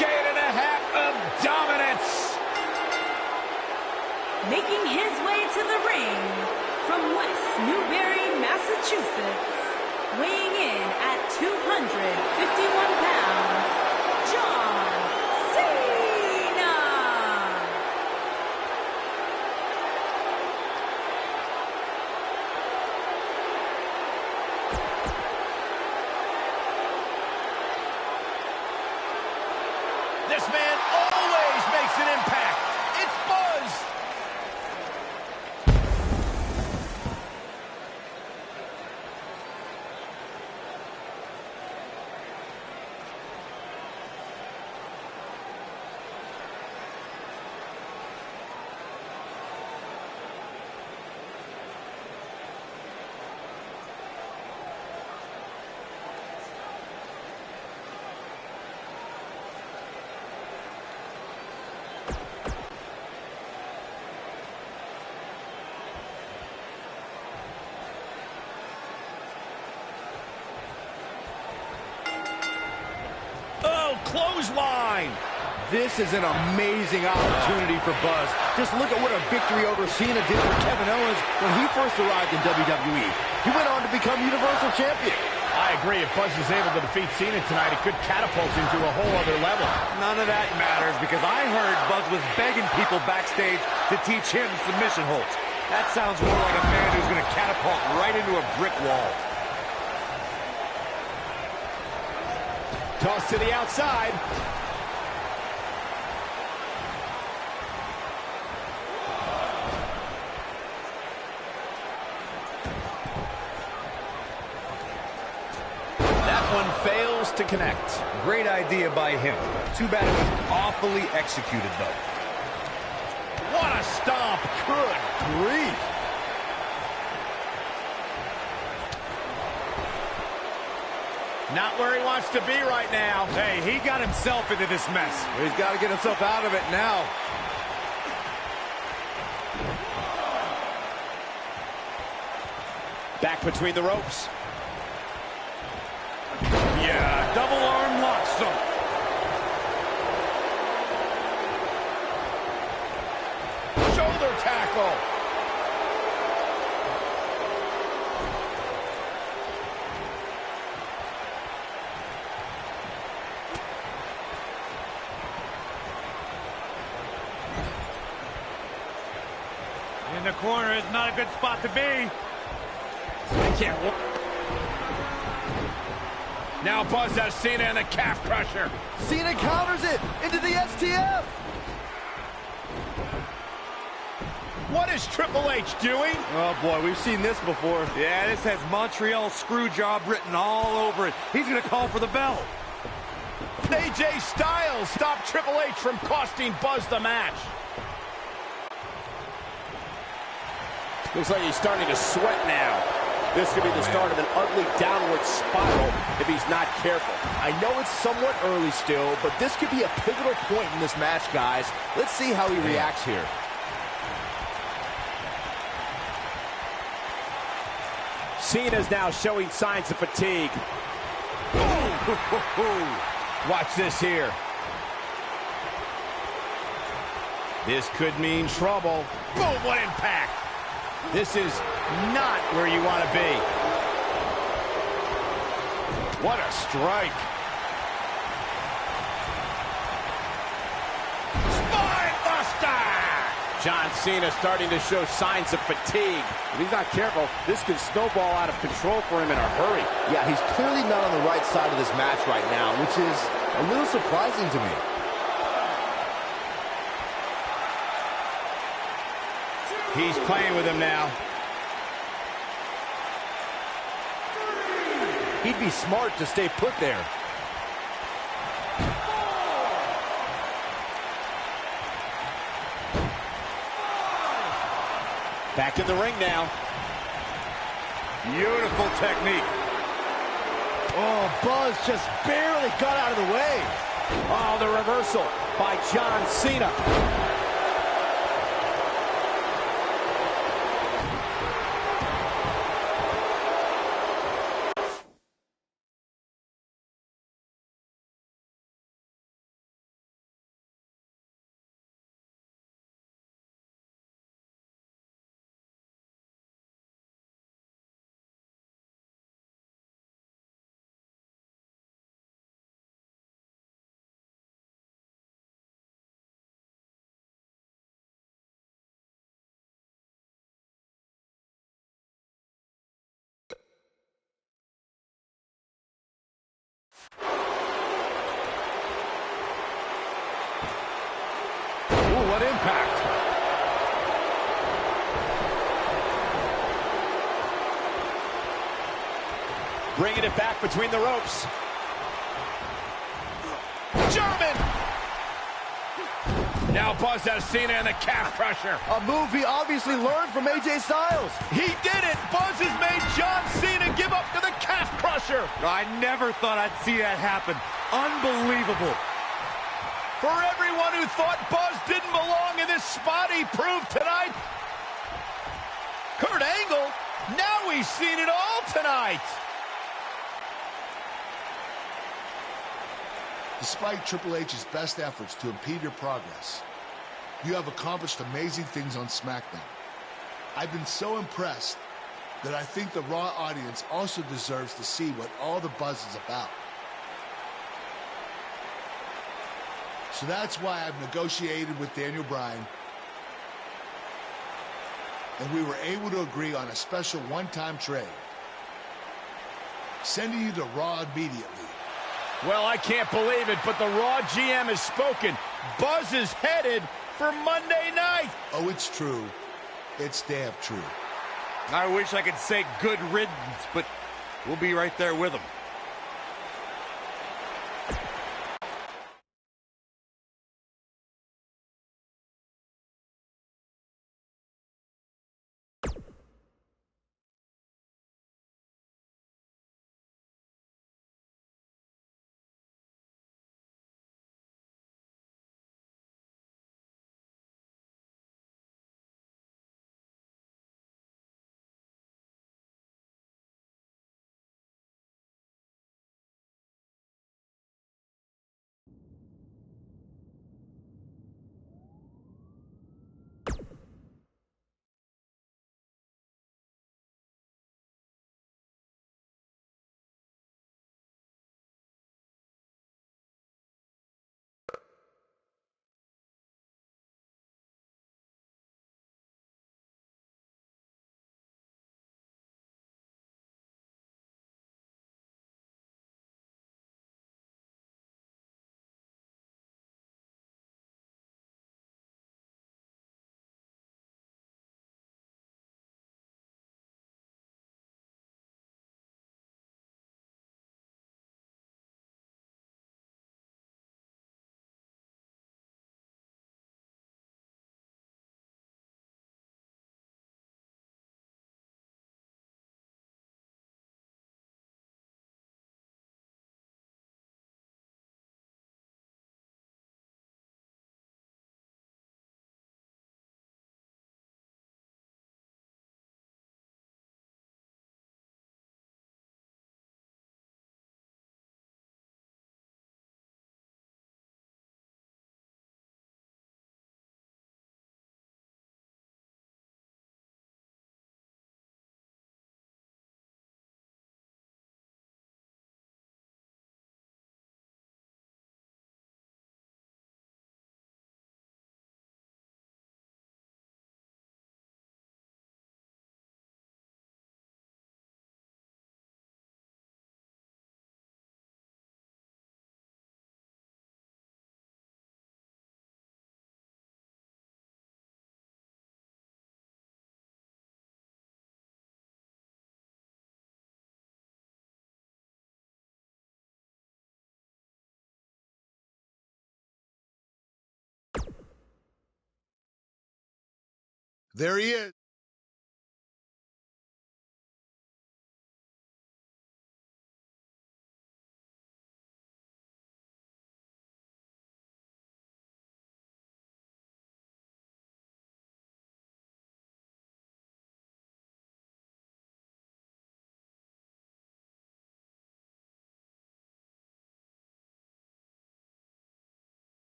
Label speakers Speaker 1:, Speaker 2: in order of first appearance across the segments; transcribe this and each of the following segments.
Speaker 1: decade and a half of dominance.
Speaker 2: Making his way to the ring from West Newbury, Massachusetts, weighing in at 251 pounds, John Cena.
Speaker 1: This man always makes an impact. It's Buzz. Clothesline.
Speaker 3: This is an amazing opportunity for Buzz. Just look at what a victory over Cena did for Kevin Owens when he first arrived in WWE. He went on to become Universal Champion.
Speaker 1: I agree. If Buzz is able to defeat Cena tonight, it could catapult into a whole other level.
Speaker 3: None of that matters because I heard Buzz was begging people backstage to teach him submission holds. That sounds more like a man who's going to catapult right into a brick wall.
Speaker 1: Toss to the outside. That one fails to connect.
Speaker 3: Great idea by him. Too bad it was awfully executed, though.
Speaker 1: What a stomp. Good grief. Not where he wants to be right now.
Speaker 3: Hey, he got himself into this mess. He's got to get himself out of it now.
Speaker 1: Back between the ropes. Yeah, double arm locks him. Shoulder tackle.
Speaker 3: In the corner is not a good spot to be.
Speaker 1: I can't. Now Buzz has Cena in the calf crusher.
Speaker 3: Cena counters it into the STF.
Speaker 1: What is Triple H doing?
Speaker 3: Oh, boy, we've seen this before. Yeah, this has Montreal Screwjob written all over it. He's going to call for the bell.
Speaker 1: AJ Styles stopped Triple H from costing Buzz the match. Looks like he's starting to sweat now.
Speaker 4: This could be the start of an ugly downward spiral if he's not careful.
Speaker 3: I know it's somewhat early still, but this could be a pivotal point in this match, guys. Let's see how he reacts here.
Speaker 4: Cena's now showing signs of fatigue.
Speaker 1: Watch this here. This could mean trouble. Boom, what impact. This is not where you want to be. What a strike. Spine buster!
Speaker 4: John Cena starting to show signs of fatigue. If he's not careful, this could snowball out of control for him in a hurry.
Speaker 3: Yeah, he's clearly not on the right side of this match right now, which is a little surprising to me.
Speaker 1: He's playing with him now.
Speaker 3: He'd be smart to stay put there.
Speaker 4: Back in the ring now.
Speaker 3: Beautiful technique. Oh, Buzz just barely got out of the way.
Speaker 4: Oh, the reversal by John Cena.
Speaker 3: Ooh, what impact.
Speaker 1: Bringing it back between the ropes. German! Now Buzz has Cena and the calf crusher.
Speaker 3: A move he obviously learned from AJ Styles.
Speaker 1: He did it! Buzz has made John Cena give up to the calf crusher.
Speaker 3: I never thought I'd see that happen. Unbelievable.
Speaker 1: For everyone who thought Buzz didn't belong in this spot, he proved tonight. Kurt Angle, now he's seen it all tonight.
Speaker 5: Despite Triple H's best efforts to impede your progress, you have accomplished amazing things on SmackDown. I've been so impressed that I think the Raw audience also deserves to see what all the buzz is about. So that's why I've negotiated with Daniel Bryan, and we were able to agree on a special one-time trade, sending you to Raw immediately.
Speaker 1: Well, I can't believe it, but the Raw GM has spoken. Buzz is headed for Monday night.
Speaker 5: Oh, it's true. It's damn true.
Speaker 3: I wish I could say good riddance, but we'll be right there with him.
Speaker 5: There he is.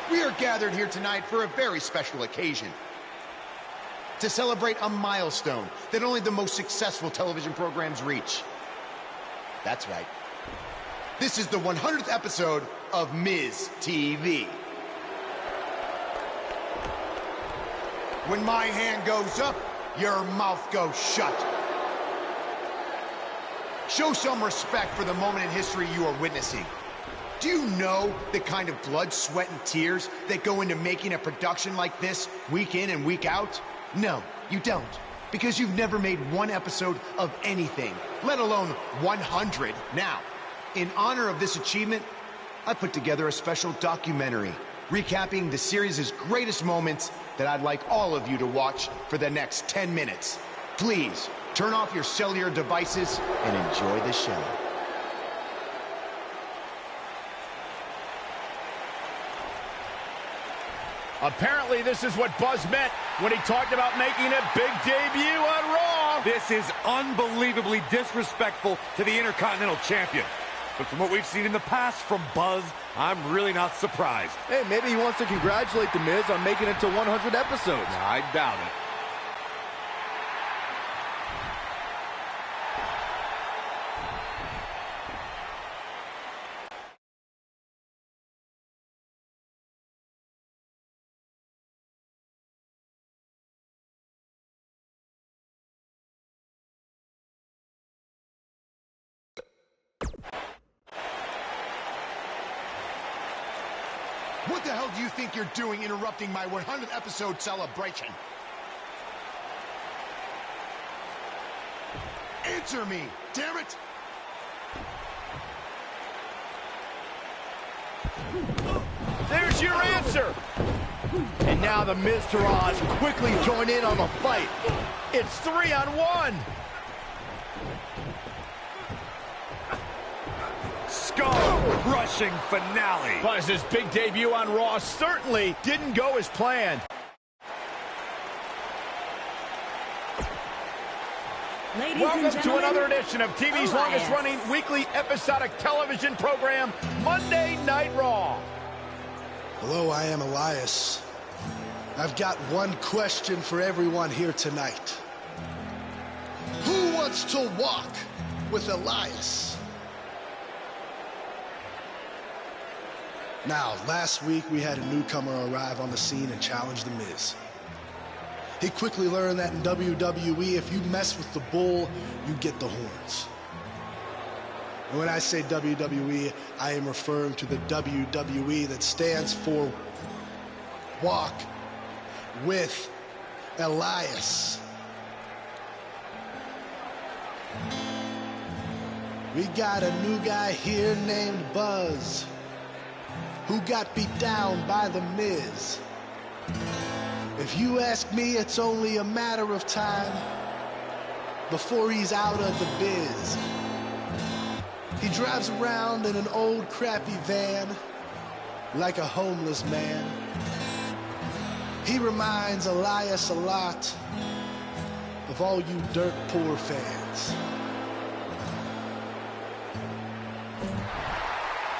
Speaker 6: We are gathered here tonight for a very special occasion. To celebrate a milestone that only the most successful television programs reach. That's right. This is the 100th episode of Miz TV. When my hand goes up, your mouth goes shut. Show some respect for the moment in history you are witnessing. Do you know the kind of blood, sweat, and tears that go into making a production like this week in and week out? No, you don't. Because you've never made one episode of anything, let alone 100. Now, in honor of this achievement, I put together a special documentary recapping the series' greatest moments that I'd like all of you to watch for the next 10 minutes. Please, turn off your cellular devices and enjoy the show.
Speaker 1: Apparently, this is what Buzz meant when he talked about making a big debut on Raw.
Speaker 7: This is unbelievably disrespectful to the Intercontinental Champion. But from what we've seen in the past from Buzz, I'm really not surprised.
Speaker 3: Hey, maybe he wants to congratulate The Miz on making it to 100 episodes.
Speaker 7: I doubt it.
Speaker 6: What the hell do you think you're doing interrupting my 100th episode celebration? Answer me, damn it!
Speaker 1: There's your answer.
Speaker 3: And now the Miz Taraj quickly join in on the fight.
Speaker 1: It's 3-on-1.
Speaker 7: Skull-crushing finale.
Speaker 1: Buzz's big debut on Raw certainly didn't go as planned.
Speaker 2: Ladies
Speaker 1: Welcome
Speaker 2: and
Speaker 1: to
Speaker 2: gentlemen,
Speaker 1: another edition of TV's
Speaker 2: Elias.
Speaker 1: longest-running weekly episodic television program, Monday Night Raw.
Speaker 8: Hello, I am Elias. I've got one question for everyone here tonight. Who wants to walk with Elias? Now, last week we had a newcomer arrive on the scene and challenge The Miz. He quickly learned that in WWE, if you mess with the bull, you get the horns. And when I say WWE, I am referring to the WWE that stands for Walk with Elias. We got a new guy here named Buzz, who got beat down by The Miz. If you ask me, it's only a matter of time before he's out of the biz. He drives around in an old crappy van like a homeless man. He reminds Elias a lot of all you dirt poor fans.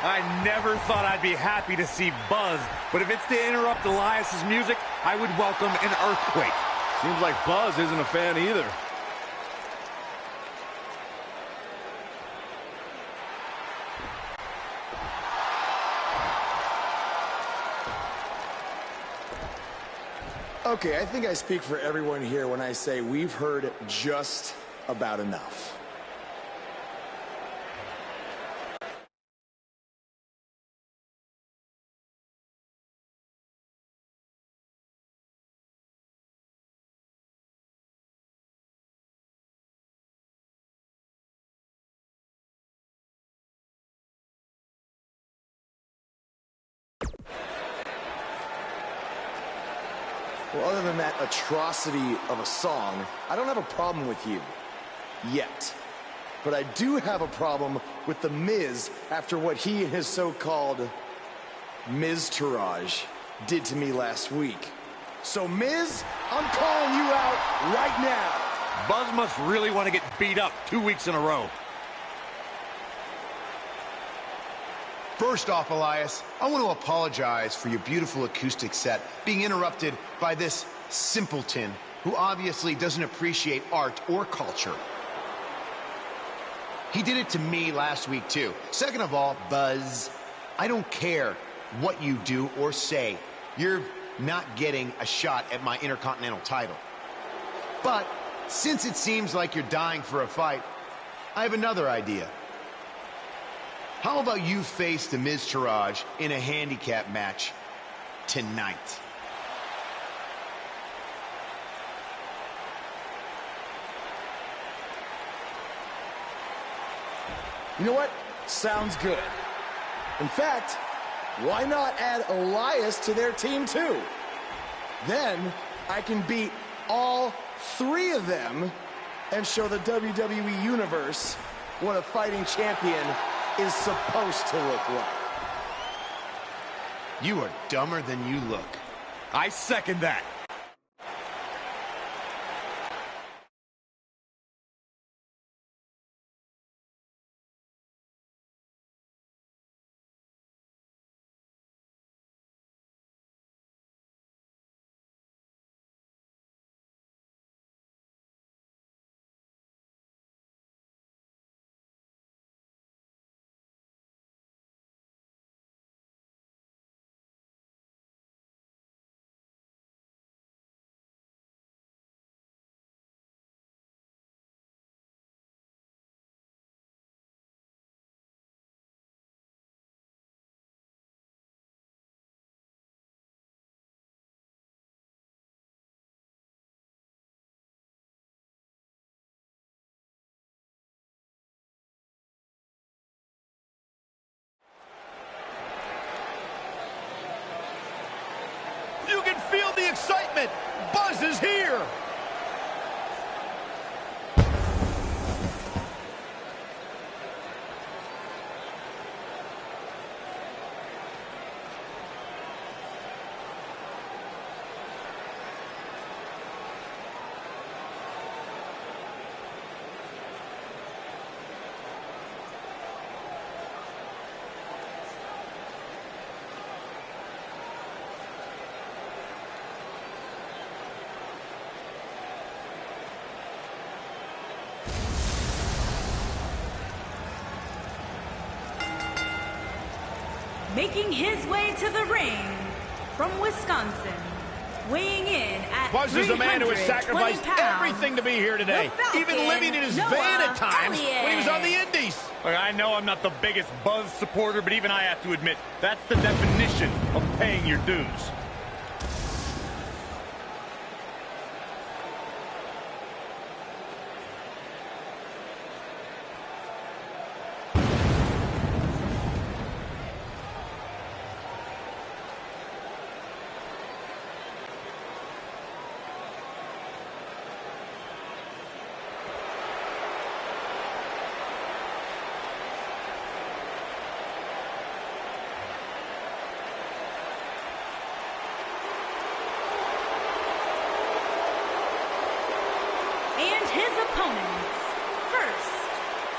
Speaker 7: I never thought I'd be happy to see Buzz, but if it's to interrupt Elias's music, I would welcome an earthquake.
Speaker 3: Seems like Buzz isn't a fan either.
Speaker 9: Okay, I think I speak for everyone here when I say we've heard just about enough. Well, other than that atrocity of a song, I don't have a problem with you. Yet. But I do have a problem with The Miz after what he and his so-called Miz-tourage did to me last week. So, Miz, I'm calling you out right now.
Speaker 7: Buzz must really want to get beat up 2 weeks in a row.
Speaker 6: First off, Elias, I want to apologize for your beautiful acoustic set being interrupted by this simpleton who obviously doesn't appreciate art or culture. He did it to me last week, too. Second of all, Buzz, I don't care what you do or say. You're not getting a shot at my Intercontinental title. But since it seems like you're dying for a fight, I have another idea. How about you face the Miz Taraj in a handicap match tonight?
Speaker 9: You know what? Sounds good. In fact, why not add Elias to their team too? Then I can beat all three of them and show the WWE Universe what a fighting champion is supposed to look like.
Speaker 6: You are dumber than you look.
Speaker 7: I second that.
Speaker 1: You can feel the excitement. Buzz is here.
Speaker 2: Making his way to the ring from Wisconsin, weighing in at
Speaker 1: Buzz is a man who has sacrificed everything to be here today, even living in his van at times when he was on the Indies.
Speaker 7: Look, I know I'm not the biggest Buzz supporter, but even I have to admit, that's the definition of paying your dues.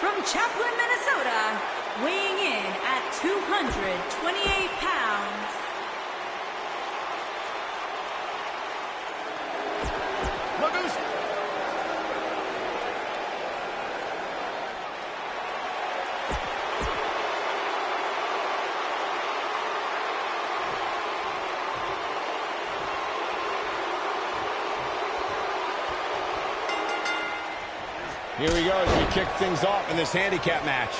Speaker 2: From Chaplin, Minnesota, weighing in at 228 pounds,
Speaker 1: Logan. Here we go as we kick things off in this handicap match.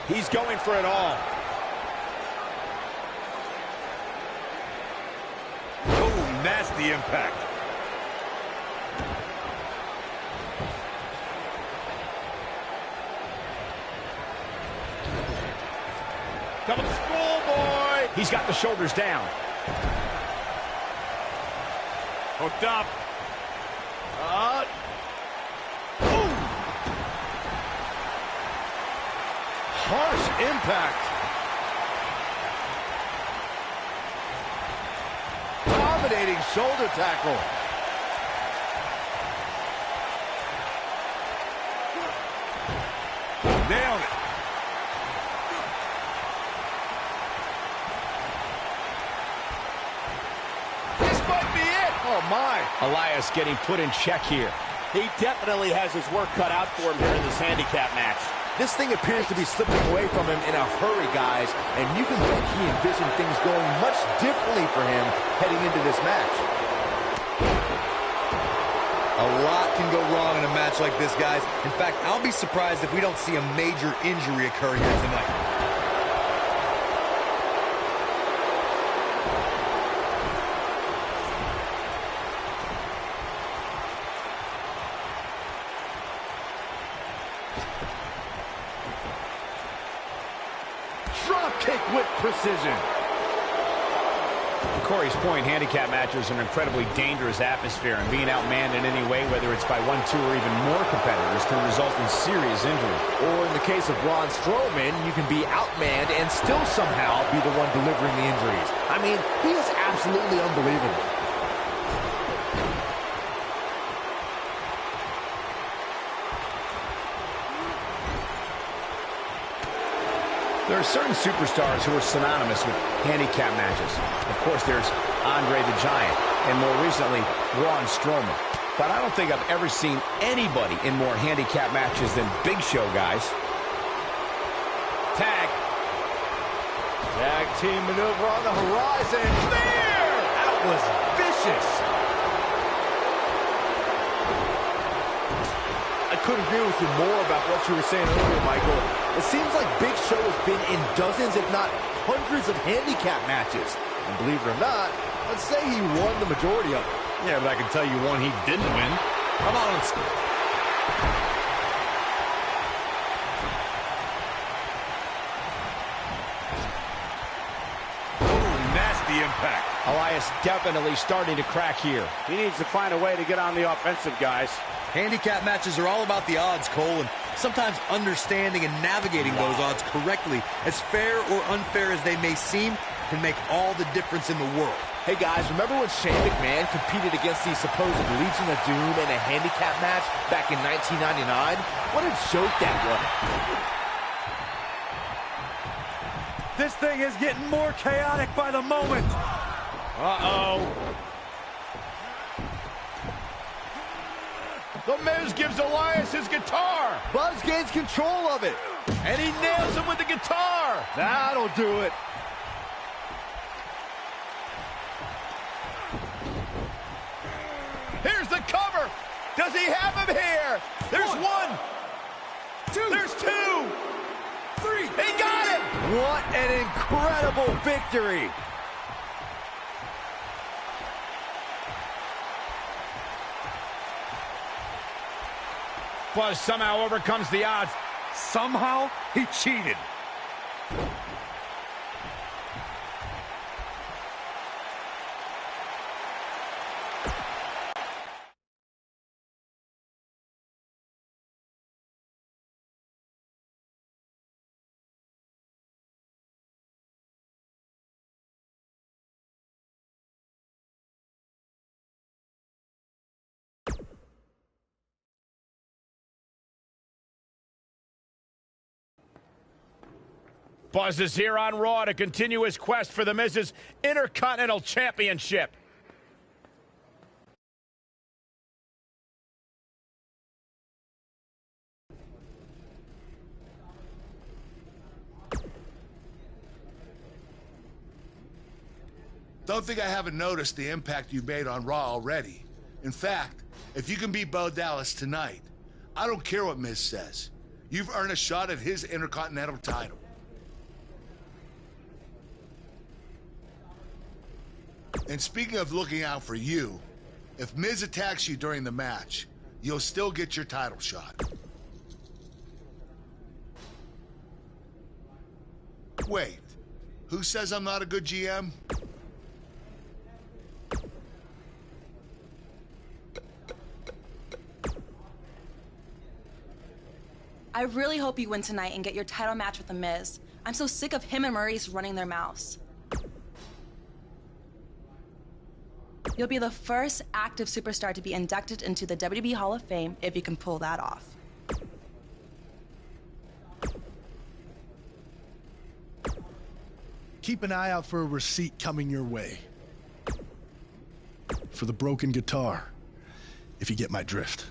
Speaker 1: He's going for it all.
Speaker 7: Oh, nasty impact.
Speaker 1: Coming schoolboy. He's got the shoulders down.
Speaker 7: Hooked up.
Speaker 3: Harsh impact. Dominating shoulder tackle.
Speaker 7: Nailed it.
Speaker 3: my.
Speaker 1: Elias getting put in check here.
Speaker 4: He definitely has his work cut out for him here in this handicap match.
Speaker 3: This thing appears to be slipping away from him in a hurry, guys, and you can bet he envisioned things going much differently for him heading into this match.
Speaker 10: A lot can go wrong in a match like this, guys. In fact, I'll be surprised if we don't see a major injury occur here tonight.
Speaker 3: Drop kick with precision.
Speaker 1: To Corey's point, handicap matches are an incredibly dangerous atmosphere, and being outmanned in any way, whether it's by one, two, or even more competitors, can result in serious injury.
Speaker 3: Or in the case of Braun Strowman, you can be outmanned and still somehow be the one delivering the injuries. I mean, he is absolutely unbelievable.
Speaker 1: There are certain superstars who are synonymous with handicap matches. Of course, there's Andre the Giant, and more recently, Braun Strowman. But I don't think I've ever seen anybody in more handicap matches than Big Show, guys.
Speaker 3: Tag. Tag team maneuver on the horizon. There! That was vicious. I couldn't agree with you more about what you were saying earlier, Michael. It seems like Big Show has been in dozens, if not hundreds, of handicap matches. And believe it or not, let's say he won the majority of them.
Speaker 1: Yeah, but I can tell you one he didn't win.
Speaker 3: Come on.
Speaker 7: Nasty impact.
Speaker 1: Elias definitely starting to crack here.
Speaker 4: He needs to find a way to get on the offensive, guys.
Speaker 10: Handicap matches are all about the odds, Cole, and sometimes understanding and navigating those odds correctly, as fair or unfair as they may seem, can make all the difference in the world.
Speaker 3: Hey guys, remember when Shane McMahon competed against the supposed Legion of Doom in a handicap match back in 1999? What a joke that was.
Speaker 7: This thing is getting more chaotic by the moment.
Speaker 1: Uh-oh. The Miz gives Elias his guitar.
Speaker 3: Buzz gains control of it.
Speaker 1: And he nails him with the guitar.
Speaker 3: That'll do it.
Speaker 1: Here's the cover. Does he have him here? There's one.
Speaker 7: Two.
Speaker 1: There's two.
Speaker 7: Three.
Speaker 1: He got him.
Speaker 3: What an incredible victory.
Speaker 1: Buzz somehow overcomes the odds.
Speaker 7: Somehow, he cheated.
Speaker 1: Buzz is here on Raw to continue his quest for the Miz's Intercontinental Championship.
Speaker 5: Don't think I haven't noticed the impact you've made on Raw already. In fact, if you can beat Bo Dallas tonight, I don't care what Miz says. You've earned a shot at his Intercontinental title. And speaking of looking out for you, if Miz attacks you during the match, you'll still get your title shot. Wait, who says I'm not a good GM?
Speaker 11: I really hope you win tonight and get your title match with The Miz. I'm so sick of him and Maurice running their mouths. You'll be the first active superstar to be inducted into the WWE Hall of Fame if you can pull that off.
Speaker 8: Keep an eye out for a receipt coming your way. for the broken guitar, if you get my drift.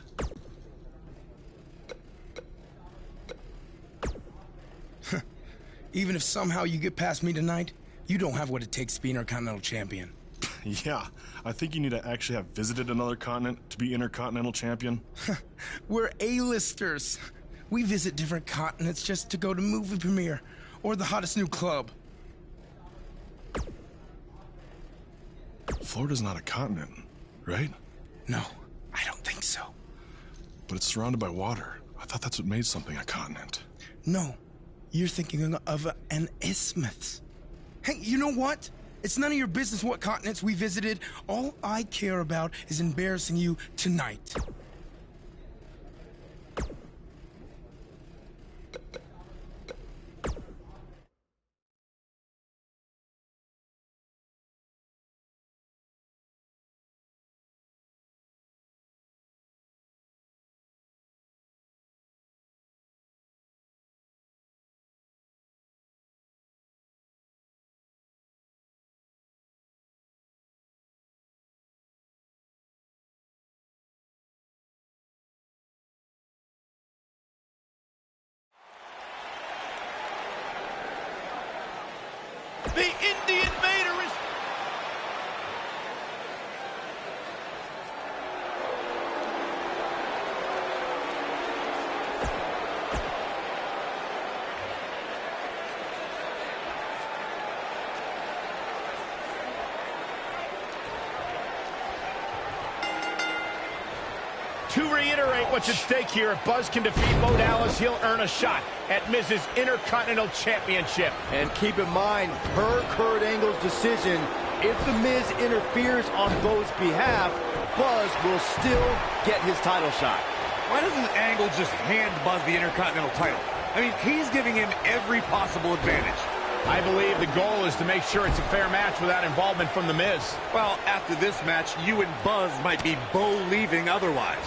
Speaker 12: Even if somehow you get past me tonight, you don't have what it takes to be Intercontinental Champion.
Speaker 13: Yeah, I think you need to actually have visited another continent to be Intercontinental Champion.
Speaker 12: We're A-listers. We visit different continents just to go to movie premiere or the hottest new club.
Speaker 13: Florida's not a continent, right?
Speaker 12: No, I don't think so.
Speaker 13: But it's surrounded by water. I thought that's what made something a continent.
Speaker 12: No, you're thinking of an isthmus. Hey, you know what? It's none of your business what continents we visited. All I care about is embarrassing you tonight.
Speaker 3: The Indian Invader is...
Speaker 1: To reiterate what's at stake here, if Buzz can defeat Bo Dallas, he'll earn a shot at Miz's Intercontinental Championship.
Speaker 3: And keep in mind, per Kurt Angle's decision, if The Miz interferes on Bo's behalf, Buzz will still get his title shot.
Speaker 7: Why doesn't Angle just hand Buzz the Intercontinental title? I mean, he's giving him every possible advantage.
Speaker 1: I believe the goal is to make sure it's a fair match without involvement from The Miz.
Speaker 7: Well, after this match, you and Buzz might be Bo leaving otherwise.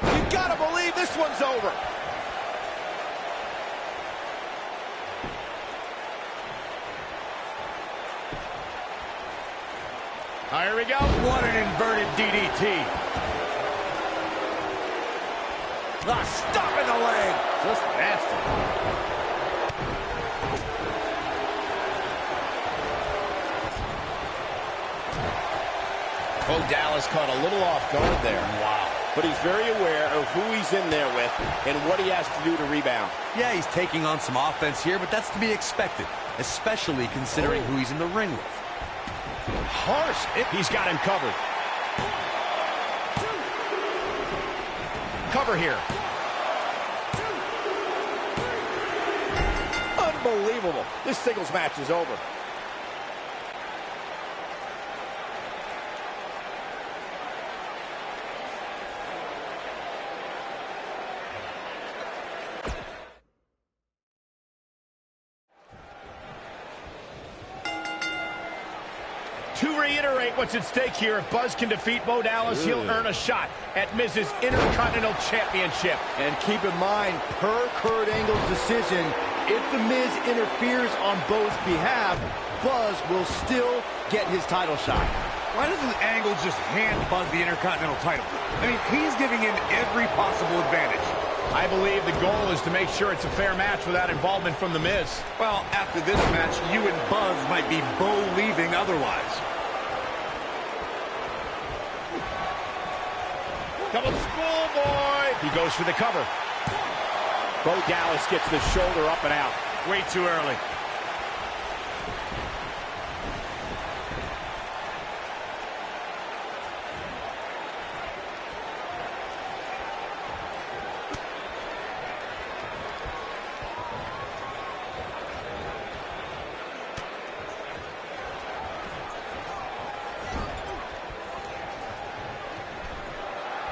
Speaker 3: You gotta believe this one's over.
Speaker 1: Here we go.
Speaker 7: What an inverted DDT.
Speaker 3: Stop in the leg.
Speaker 1: Just nasty. Oh, Dallas caught a little off guard there.
Speaker 4: Wow. But he's very aware of who he's in there with and what he has to do to rebound.
Speaker 10: Yeah, he's taking on some offense here, but that's to be expected, especially considering who he's in the ring with.
Speaker 1: Harsh. He's got him covered. Cover here.
Speaker 4: Unbelievable. This singles match is over.
Speaker 1: To reiterate what's at stake here, if Buzz can defeat Bo Dallas, he'll earn a shot at Miz's Intercontinental Championship.
Speaker 3: And keep in mind, per Kurt Angle's decision, if The Miz interferes on Bo's behalf, Buzz will still get his title shot.
Speaker 7: Why doesn't Angle just hand Buzz the Intercontinental title? I mean, he's giving him every possible advantage.
Speaker 1: I believe the goal is to make sure it's a fair match without involvement from The Miz.
Speaker 7: Well, after this match, you and Buzz might be Bo leaving otherwise.
Speaker 1: Double schoolboy. He goes for the cover.
Speaker 4: Bo Dallas gets the shoulder up and out.
Speaker 7: Way too early.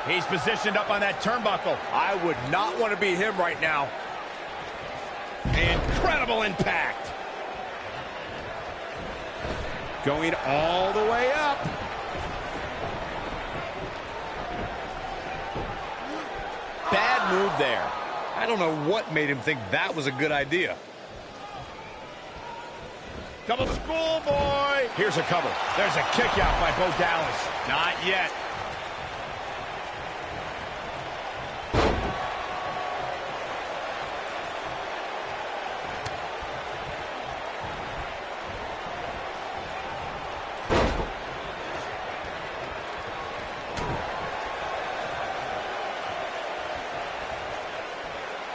Speaker 1: He's positioned up on that turnbuckle.
Speaker 4: I would not want to be him right now.
Speaker 1: Incredible impact.
Speaker 4: Going all the way up.
Speaker 1: move there.
Speaker 10: I don't know what made him think that was a good idea.
Speaker 1: Double schoolboy. Here's a cover. There's a kick out by Bo Dallas. Not yet.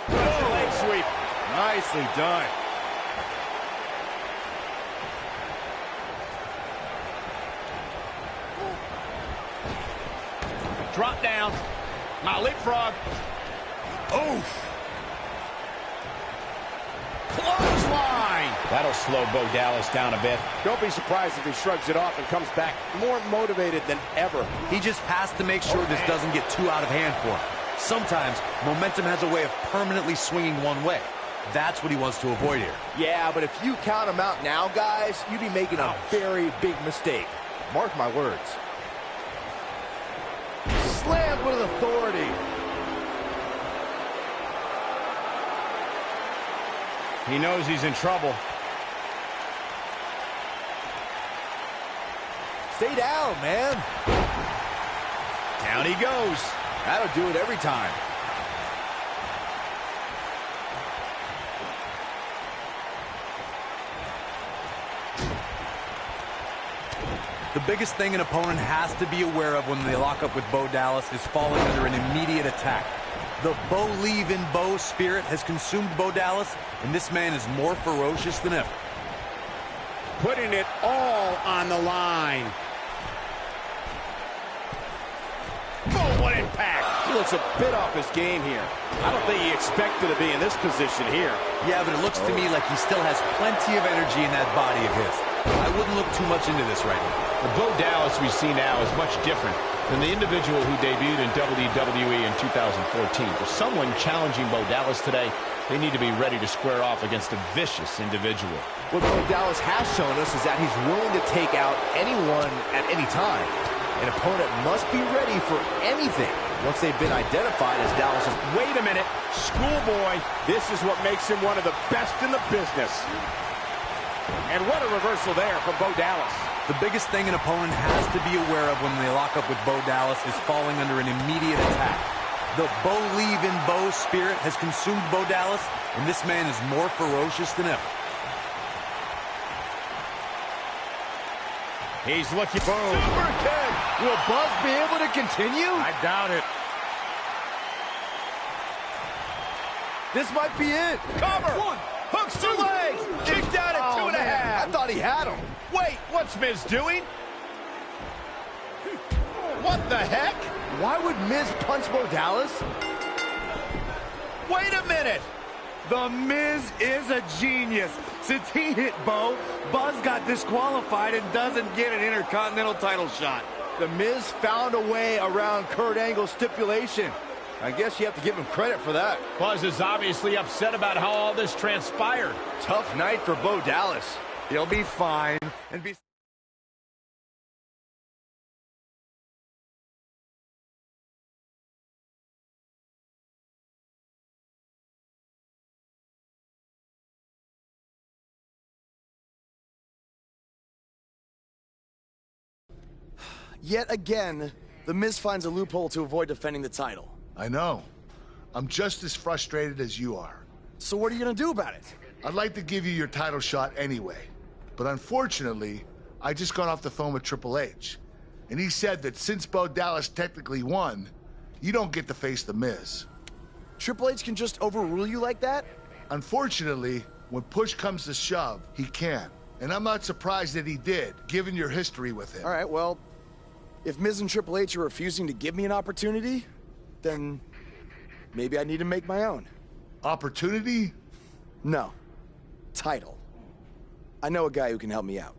Speaker 4: Leg sweep. Nicely done.
Speaker 1: Drop down. Now leapfrog. Oof. Clothesline. That'll slow Bo Dallas down a bit.
Speaker 4: Don't be surprised if he shrugs it off and comes back more motivated than ever.
Speaker 10: He just has to make sure this doesn't get too out of hand for him. Sometimes momentum has a way of permanently swinging one way. That's what he wants to avoid here.
Speaker 3: Yeah, but if you count him out now, guys, you'd be making a very big mistake. Mark my words. Slammed with authority.
Speaker 1: He knows he's in trouble.
Speaker 3: Stay down, man.
Speaker 1: Down he goes.
Speaker 3: That'll do it every time.
Speaker 10: The biggest thing an opponent has to be aware of when they lock up with Bo Dallas is falling under an immediate attack. The Bo Leave in Bo spirit has consumed Bo Dallas, and this man is more ferocious than ever.
Speaker 4: Putting it all on the line.
Speaker 1: Oh, what impact.
Speaker 4: He looks a bit off his game here. I don't think he expected to be in this position here.
Speaker 10: Yeah, but it looks to me like he still has plenty of energy in that body of his. I wouldn't look too much into this right now.
Speaker 1: The Bo Dallas we see now is much different than the individual who debuted in WWE in 2014. For someone challenging Bo Dallas today, they need to be ready to square off against a vicious individual.
Speaker 3: What Bo Dallas has shown us is that he's willing to take out anyone at any time. An opponent must be ready for anything once they've been identified as Dallas's.
Speaker 4: Wait a minute. Schoolboy. This is what makes him one of the best in the business. And what a reversal there from Bo Dallas.
Speaker 10: The biggest thing an opponent has to be aware of when they lock up with Bo Dallas is falling under an immediate attack. The Bo Leave in Bo spirit has consumed Bo Dallas, and this man is more ferocious than ever.
Speaker 1: He's looking. Boom.
Speaker 3: Super kick. Will Buzz be able to continue?
Speaker 1: I doubt it.
Speaker 3: This might be it.
Speaker 1: Cover.
Speaker 3: One.
Speaker 1: Hooks to legs. Kicked out at 2.5.
Speaker 3: I thought he had him.
Speaker 1: Wait, what's Miz doing? What the heck?
Speaker 3: Why would Miz punch Bo Dallas?
Speaker 1: Wait a minute.
Speaker 7: The Miz is a genius. Since he hit Bo, Buzz got disqualified and doesn't get an Intercontinental title shot.
Speaker 3: The Miz found a way around Kurt Angle's stipulation. I guess you have to give him credit for that.
Speaker 1: Buzz is obviously upset about how all this transpired.
Speaker 3: Tough night for Bo Dallas.
Speaker 7: He'll be fine and be...
Speaker 9: Yet again, The Miz finds a loophole to avoid defending the title.
Speaker 5: I know. I'm just as frustrated as you are.
Speaker 9: So what are you gonna do about it?
Speaker 5: I'd like to give you your title shot anyway. But unfortunately, I just got off the phone with Triple H. And he said that since Bo Dallas technically won, you don't get to face The Miz.
Speaker 9: Triple H can just overrule you like that?
Speaker 5: Unfortunately, when push comes to shove, he can. And I'm not surprised that he did, given your history with him.
Speaker 9: All right, well, if Miz and Triple H are refusing to give me an opportunity, then maybe I need to make my own.
Speaker 5: Opportunity?
Speaker 9: No. Title. I know a guy who can help me out.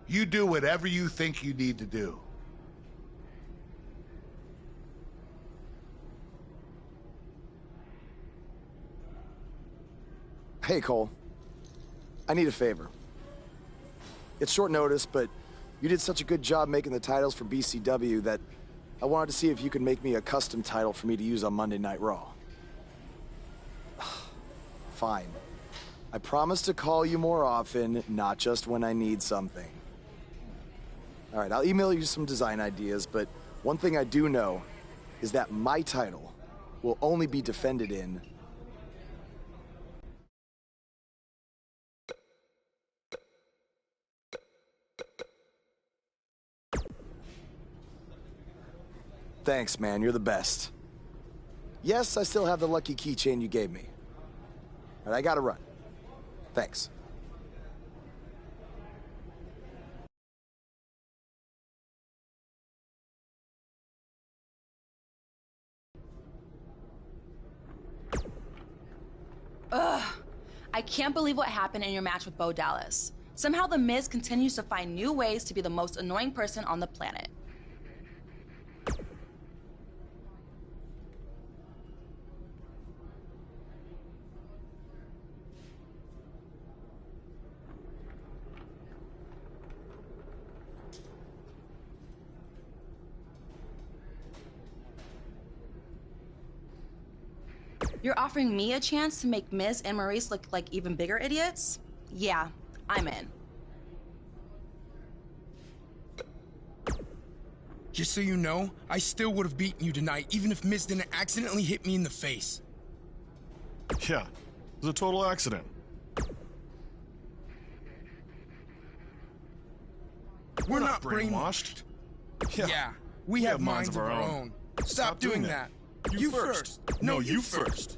Speaker 5: You do whatever you think you need to do.
Speaker 9: Hey, Cole. I need a favor. It's short notice, but you did such a good job making the titles for BCW that I wanted to see if you could make me a custom title for me to use on Monday Night Raw. Fine. I promise to call you more often, not just when I need something. All right, I'll email you some design ideas, but one thing I do know is that my title will only be defended in Thanks, man. You're the best. Yes, I still have the lucky keychain you gave me. All right, I gotta run. Thanks.
Speaker 11: Ugh. I can't believe what happened in your match with Bo Dallas. Somehow The Miz continues to find new ways to be the most annoying person on the planet. You're offering me a chance to make Miz and Maurice look like even bigger idiots? Yeah, I'm in.
Speaker 12: Just so you know, I still would have beaten you tonight, even if Miz didn't accidentally hit me in the face.
Speaker 13: Yeah, it was a total accident.
Speaker 12: We're not brainwashed.
Speaker 13: Yeah,
Speaker 12: we have minds of our own. Stop doing that. You first. No, you first.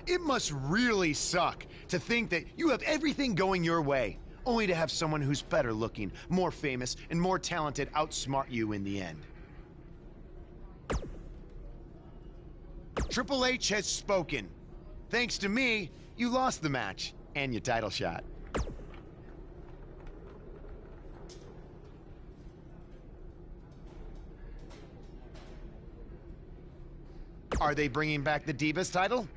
Speaker 6: It must really suck to think that you have everything going your way, only to have someone who's better looking, more famous, and more talented outsmart you in the end. Triple H has spoken. Thanks to me, you lost the match and your title shot. Are they bringing back the Divas title?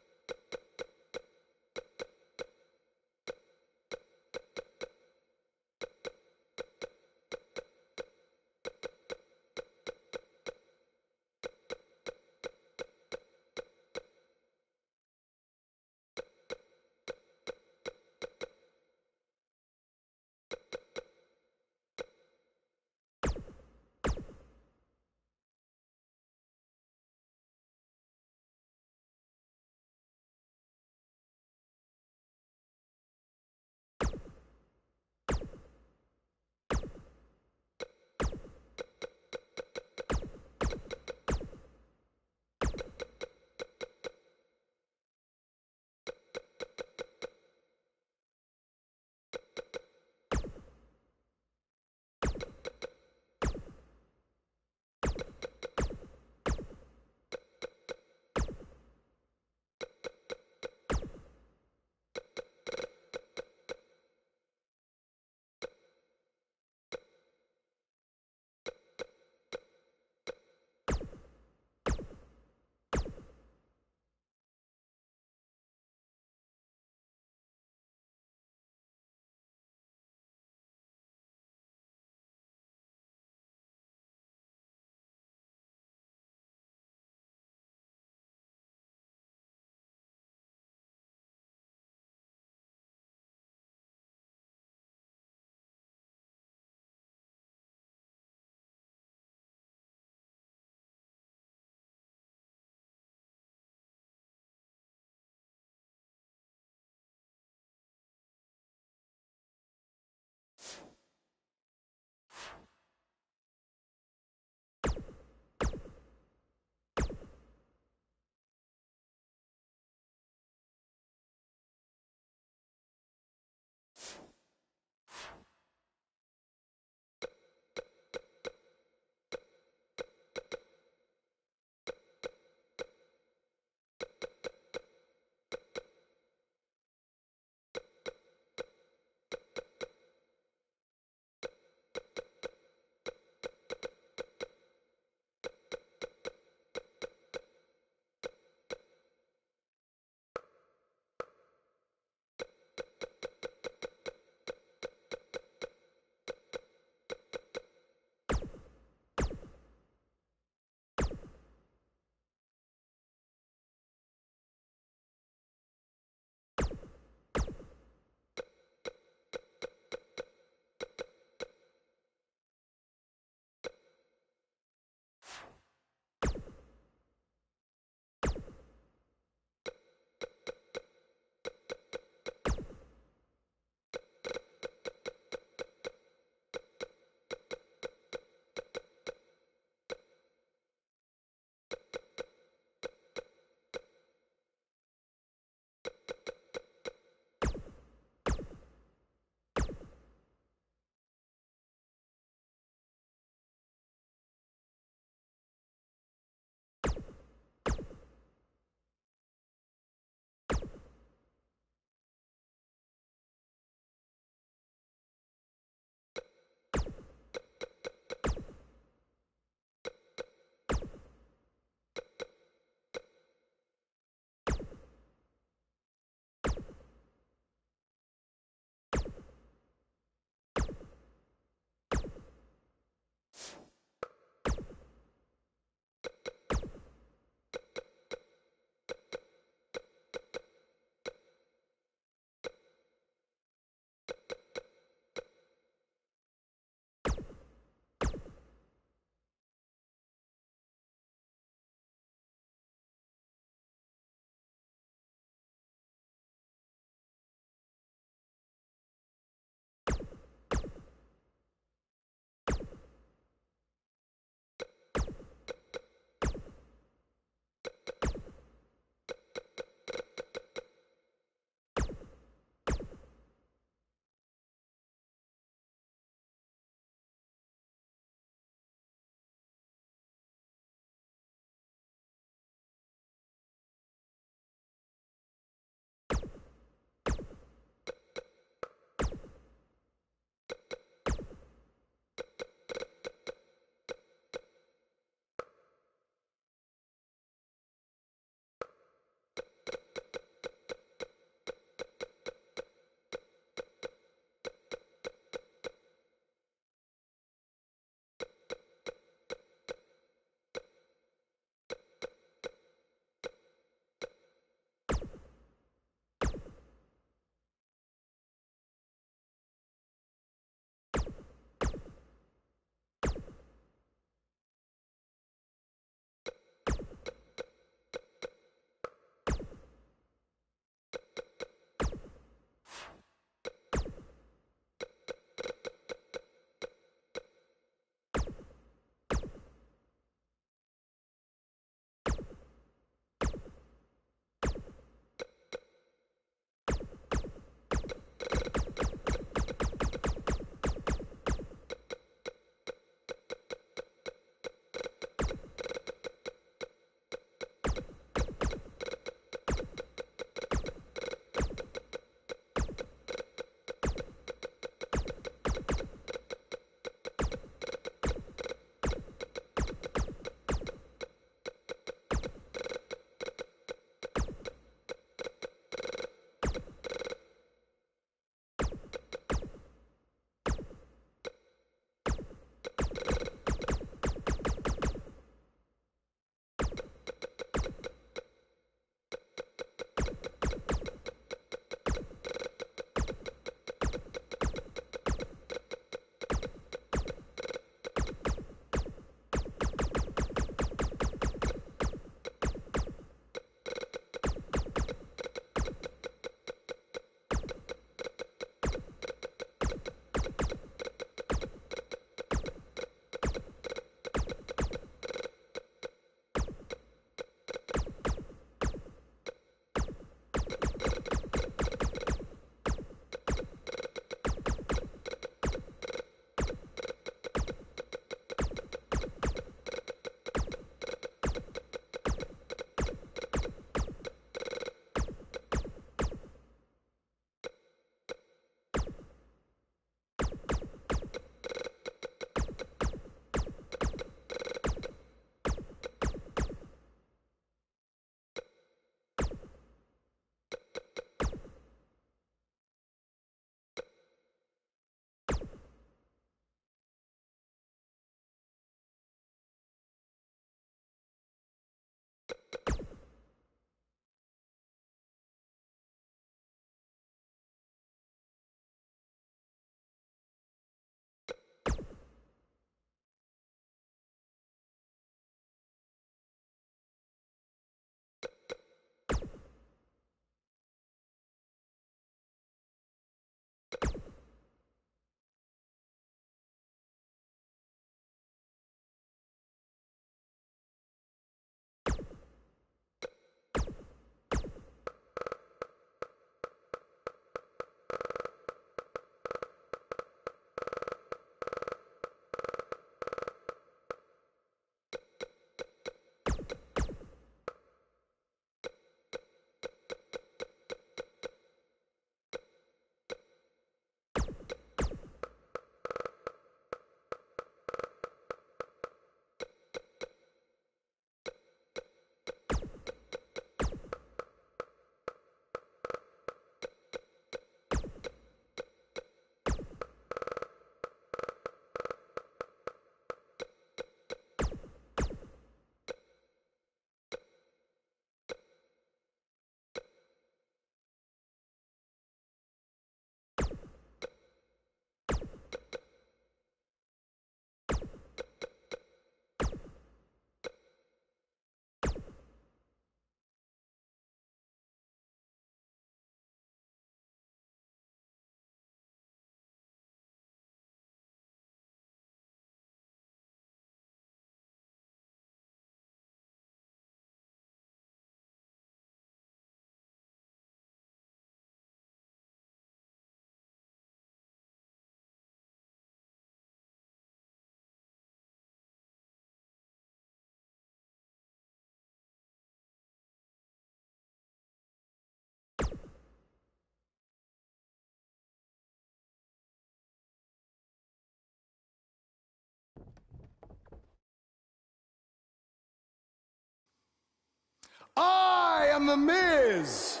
Speaker 9: am The Miz.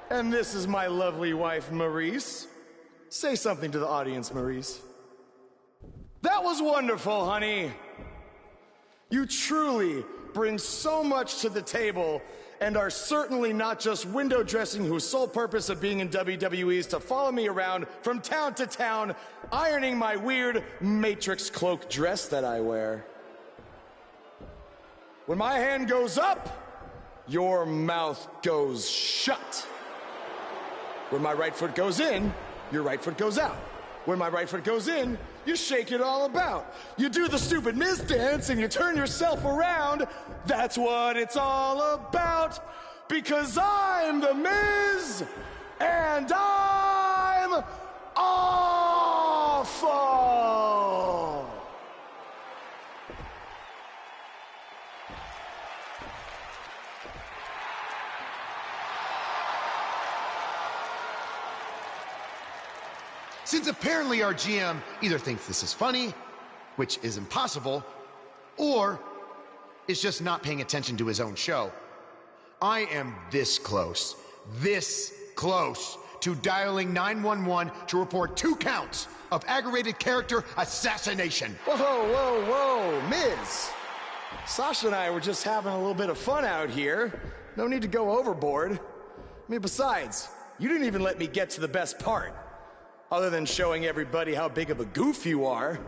Speaker 9: And this is my lovely wife, Maurice. Say something to the audience, Maurice. That was wonderful, honey. You truly bring so much to the table and are certainly not just window dressing whose sole purpose of being in WWE is to follow me around from town to town, ironing my weird Matrix cloak dress that I wear. When my hand goes up, your mouth goes shut. When my right foot goes in, your right foot goes out. When my right foot goes in, you shake it all about. You do the stupid Miz dance and you turn yourself around. That's what it's all about. Because I'm The Miz and I'm awful.
Speaker 6: Since apparently our GM either thinks this is funny, which is impossible, or is just not paying attention to his own show, I am this close to dialing 911 to report 2 counts of aggravated character assassination.
Speaker 9: Whoa, Miz. Sasha and I were just having a little bit of fun out here. No need to go overboard. I mean, besides, you didn't even let me get to the best part. Other than showing everybody how big of a goof you are,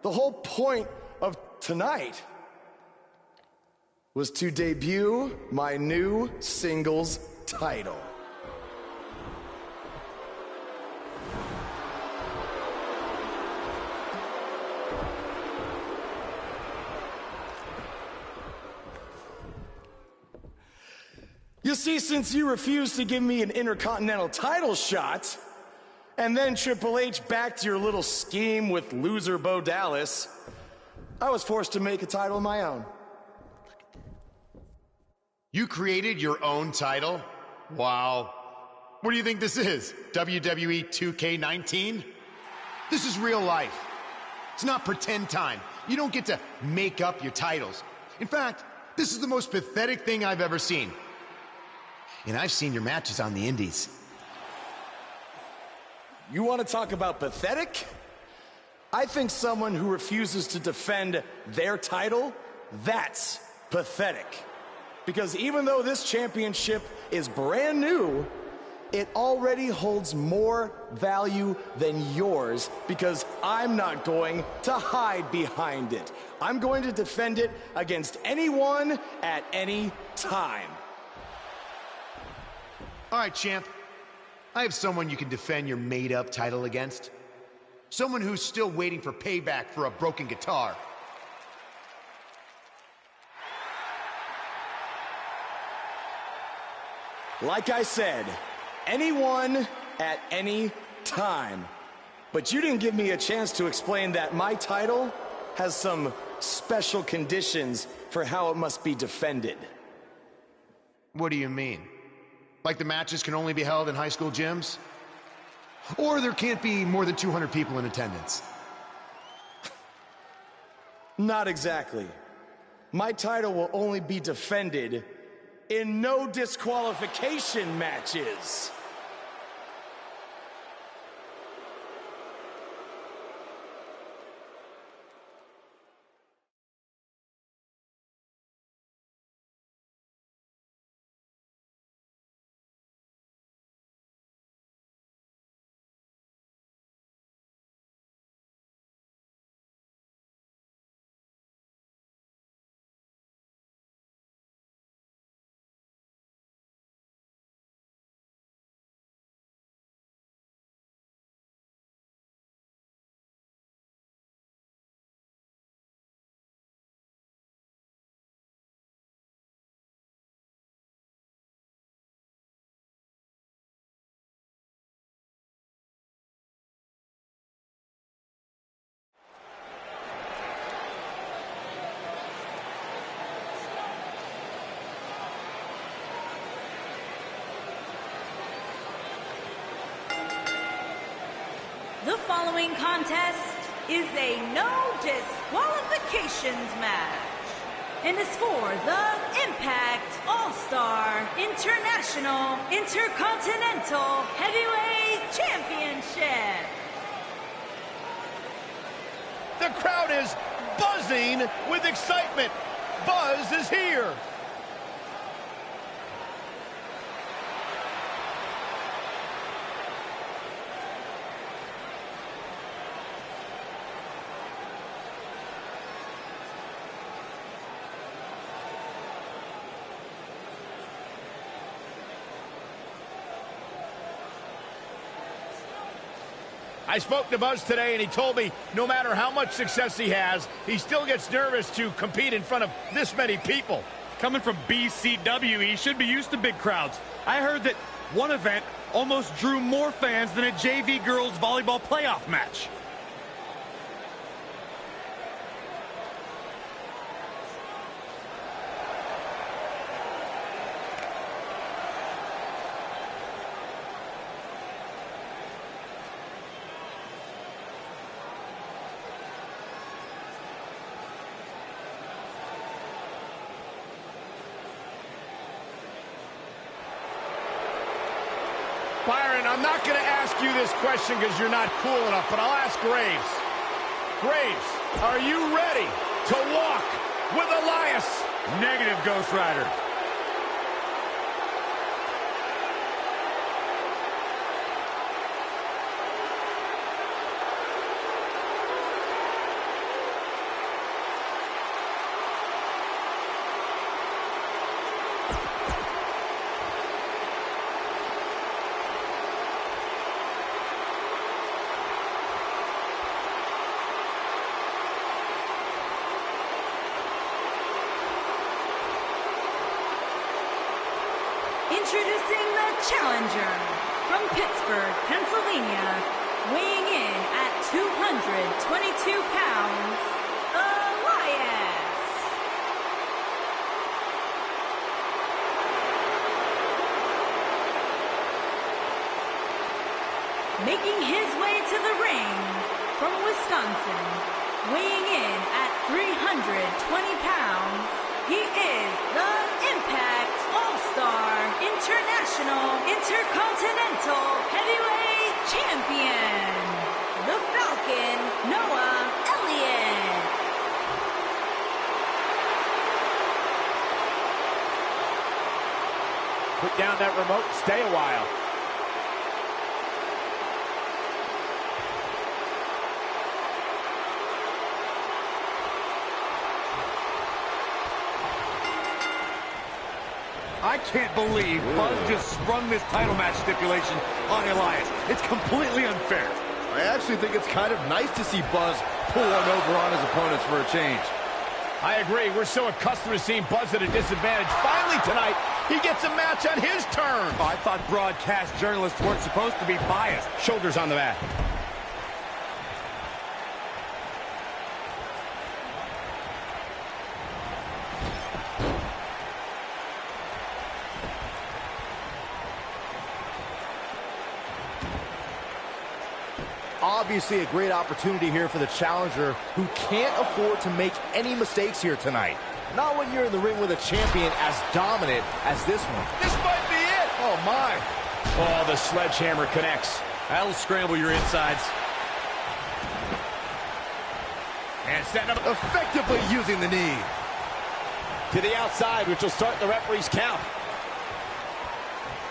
Speaker 9: the whole point of tonight was to debut my new singles title. You see, since you refused to give me an Intercontinental title shot, and then Triple H backed your little scheme with loser Bo Dallas, I was forced to make a title of my own.
Speaker 6: You created your own title? Wow. What do you think this is? WWE 2K19? This is real life. It's not pretend time. You don't get to make up your titles. In fact, this is the most pathetic thing I've ever seen. And I've seen your matches on the indies.
Speaker 9: You want to talk about pathetic? I think someone who refuses to defend their title, that's pathetic. Because even though this championship is brand new, it already holds more value than yours because I'm not going to hide behind it. I'm going to defend it against anyone at any time.
Speaker 6: All right, champ. I have someone you can defend your made-up title against. Someone who's still waiting for payback for a broken guitar.
Speaker 9: Like I said, anyone at any time. But you didn't give me a chance to explain that my title has some special conditions for how it must be defended.
Speaker 6: What do you mean? Like the matches can only be held in high school gyms? Or there can't be more than 200 people in attendance?
Speaker 9: Not exactly. My title will only be defended in no disqualification matches.
Speaker 2: The following contest is a no disqualifications match. and is for the Impact All-Star International Intercontinental Heavyweight Championship.
Speaker 1: The crowd is buzzing with excitement. Buzz is here. I spoke to Buzz today, and he told me no matter how much success he has, he still gets nervous to compete in front of this many people.
Speaker 7: Coming from BCW, he should be used to big crowds. I heard that one event almost drew more fans than a JV girls volleyball playoff match.
Speaker 1: Byron, I'm not going to ask you this question because you're not cool enough, but I'll ask Graves. Graves, are you ready to walk with Elias?
Speaker 7: Negative, Ghost Rider.
Speaker 2: Introducing the challenger from Pittsburgh, Pennsylvania, weighing in at 222 pounds, Elias. Making his way to the ring from Wisconsin, weighing in at 320 pounds, he is the Impact All-Star International Intercontinental Heavyweight Champion, the Falcon, Noah Elliott.
Speaker 4: Put down that remote and stay a while.
Speaker 7: I can't believe Buzz just sprung this title match stipulation on Elias. It's completely unfair.
Speaker 3: I actually think it's kind of nice to see Buzz pull one over on his opponents for a change.
Speaker 1: I agree. We're so accustomed to seeing Buzz at a disadvantage. Finally tonight, he gets a match on his terms.
Speaker 7: Oh, I thought broadcast journalists weren't supposed to be biased.
Speaker 1: Shoulders on the mat.
Speaker 3: Obviously a great opportunity here for the challenger who can't afford to make any mistakes here tonight. Not when you're in the ring with a champion as dominant as this one.
Speaker 1: This might be it.
Speaker 3: Oh, my.
Speaker 1: Oh, the sledgehammer connects.
Speaker 10: That'll scramble your insides.
Speaker 1: And setting up.
Speaker 3: Effectively using the knee.
Speaker 1: To the outside, which will start the referee's count.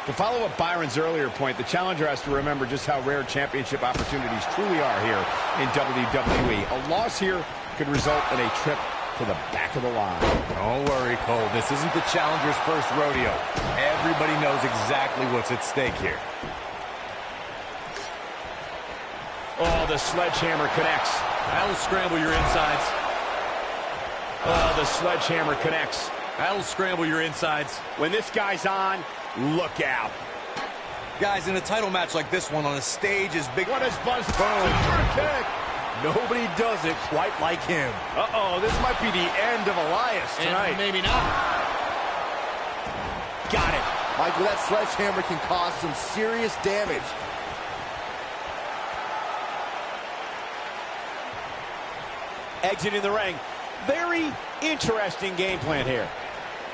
Speaker 1: To follow up Byron's earlier point, the challenger has to remember just how rare championship opportunities truly are here in WWE. A loss here could result in a trip to the back of the line.
Speaker 10: Don't worry, Cole. This isn't the challenger's first rodeo. Everybody knows exactly what's at stake here.
Speaker 1: Oh, the sledgehammer connects.
Speaker 10: That'll scramble your insides.
Speaker 1: Oh, the sledgehammer connects.
Speaker 10: That'll scramble your insides.
Speaker 1: When this guy's on, look out.
Speaker 10: Guys, in a title match like this one on a stage as big...
Speaker 1: What is Buzz?
Speaker 3: Super kick. Nobody does it quite like him.
Speaker 1: Uh-oh, this might be the end of Elias tonight.
Speaker 3: And maybe not.
Speaker 1: Got it.
Speaker 3: Michael, that sledgehammer can cause some serious damage.
Speaker 1: Exiting the ring.
Speaker 4: Very interesting game plan here.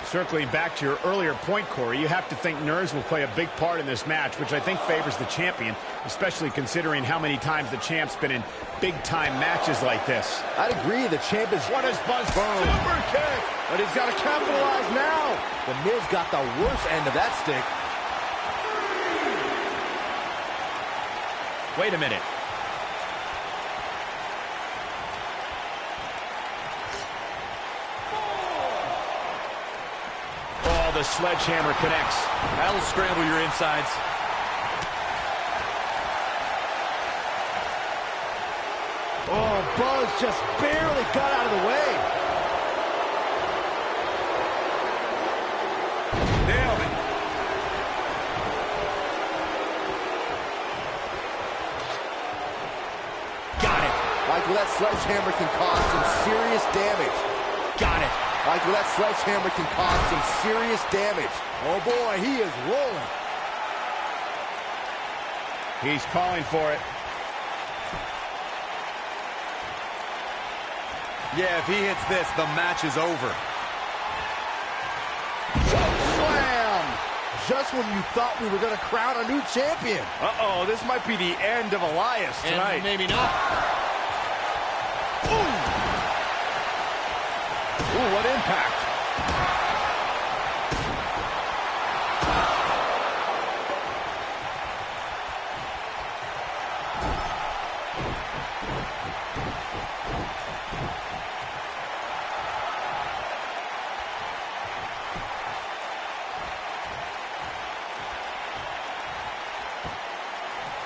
Speaker 1: Circling back to your earlier point, Corey, you have to think nerves will play a big part in this match, which I think favors the champion, especially considering how many times the champ's been in big-time matches like this.
Speaker 3: I'd agree, the champ is...
Speaker 1: What is Buzz? Boom.
Speaker 3: Super kick! But he's got to capitalize now. The Miz got the worst end of that stick.
Speaker 1: Wait a minute. Oh, the sledgehammer connects.
Speaker 10: That'll scramble your insides.
Speaker 3: Oh, Buzz just barely got out of the way.
Speaker 10: Nailed it.
Speaker 1: Got it.
Speaker 3: Michael, that sledgehammer can cause some serious damage.
Speaker 1: Got it.
Speaker 3: Michael, that sledgehammer can cause some serious damage. Oh boy, he is rolling.
Speaker 1: He's calling for it.
Speaker 10: Yeah, if he hits this, the match is over.
Speaker 3: Slam! Just when you thought we were going to crown a new champion.
Speaker 4: Uh-oh, this might be the end of Elias tonight.
Speaker 3: And maybe not.
Speaker 4: Ooh, what impact.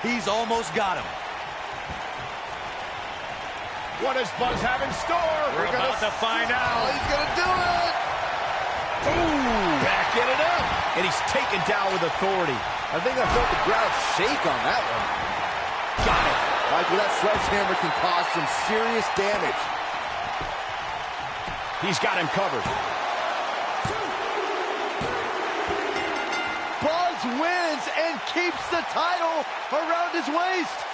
Speaker 10: He's almost got him.
Speaker 1: What does Buzz have in store?
Speaker 10: We're about to find out.
Speaker 3: Oh, he's going to do it.
Speaker 1: Ooh, backing it up. And he's taken down with authority.
Speaker 3: I think I felt the ground shake on that one.
Speaker 1: Got it.
Speaker 3: Michael, that sledgehammer can cause some serious damage.
Speaker 1: He's got him covered.
Speaker 3: Buzz wins and keeps the title around his waist.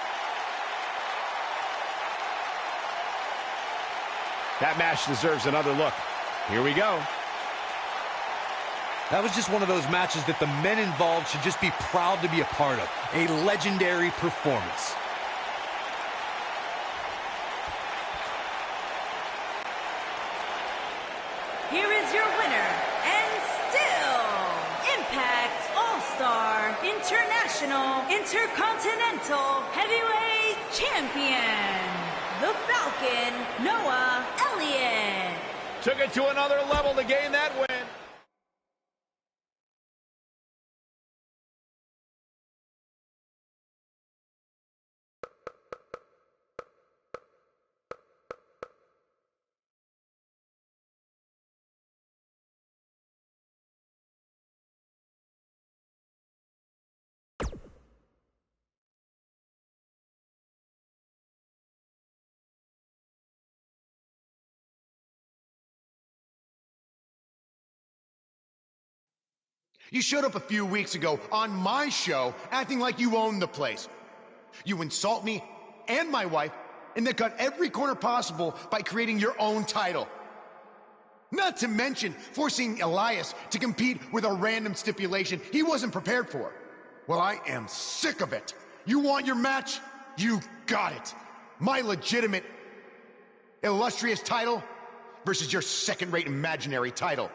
Speaker 1: That match deserves another look. Here we go.
Speaker 10: That was just one of those matches that the men involved should just be proud to be a part of. A legendary performance.
Speaker 2: Here is your winner, and still Impact All-Star International Intercontinental Heavyweight Champion, the Falcon, Noah Elliott.
Speaker 1: Took it to another level to gain that win.
Speaker 6: You showed up a few weeks ago on my show acting like you own the place. You insult me and my wife and then cut every corner possible by creating your own title. Not to mention forcing Elias to compete with a random stipulation he wasn't prepared for. Well, I am sick of it. You want your match? You got it. My legitimate, illustrious title versus your second-rate imaginary title.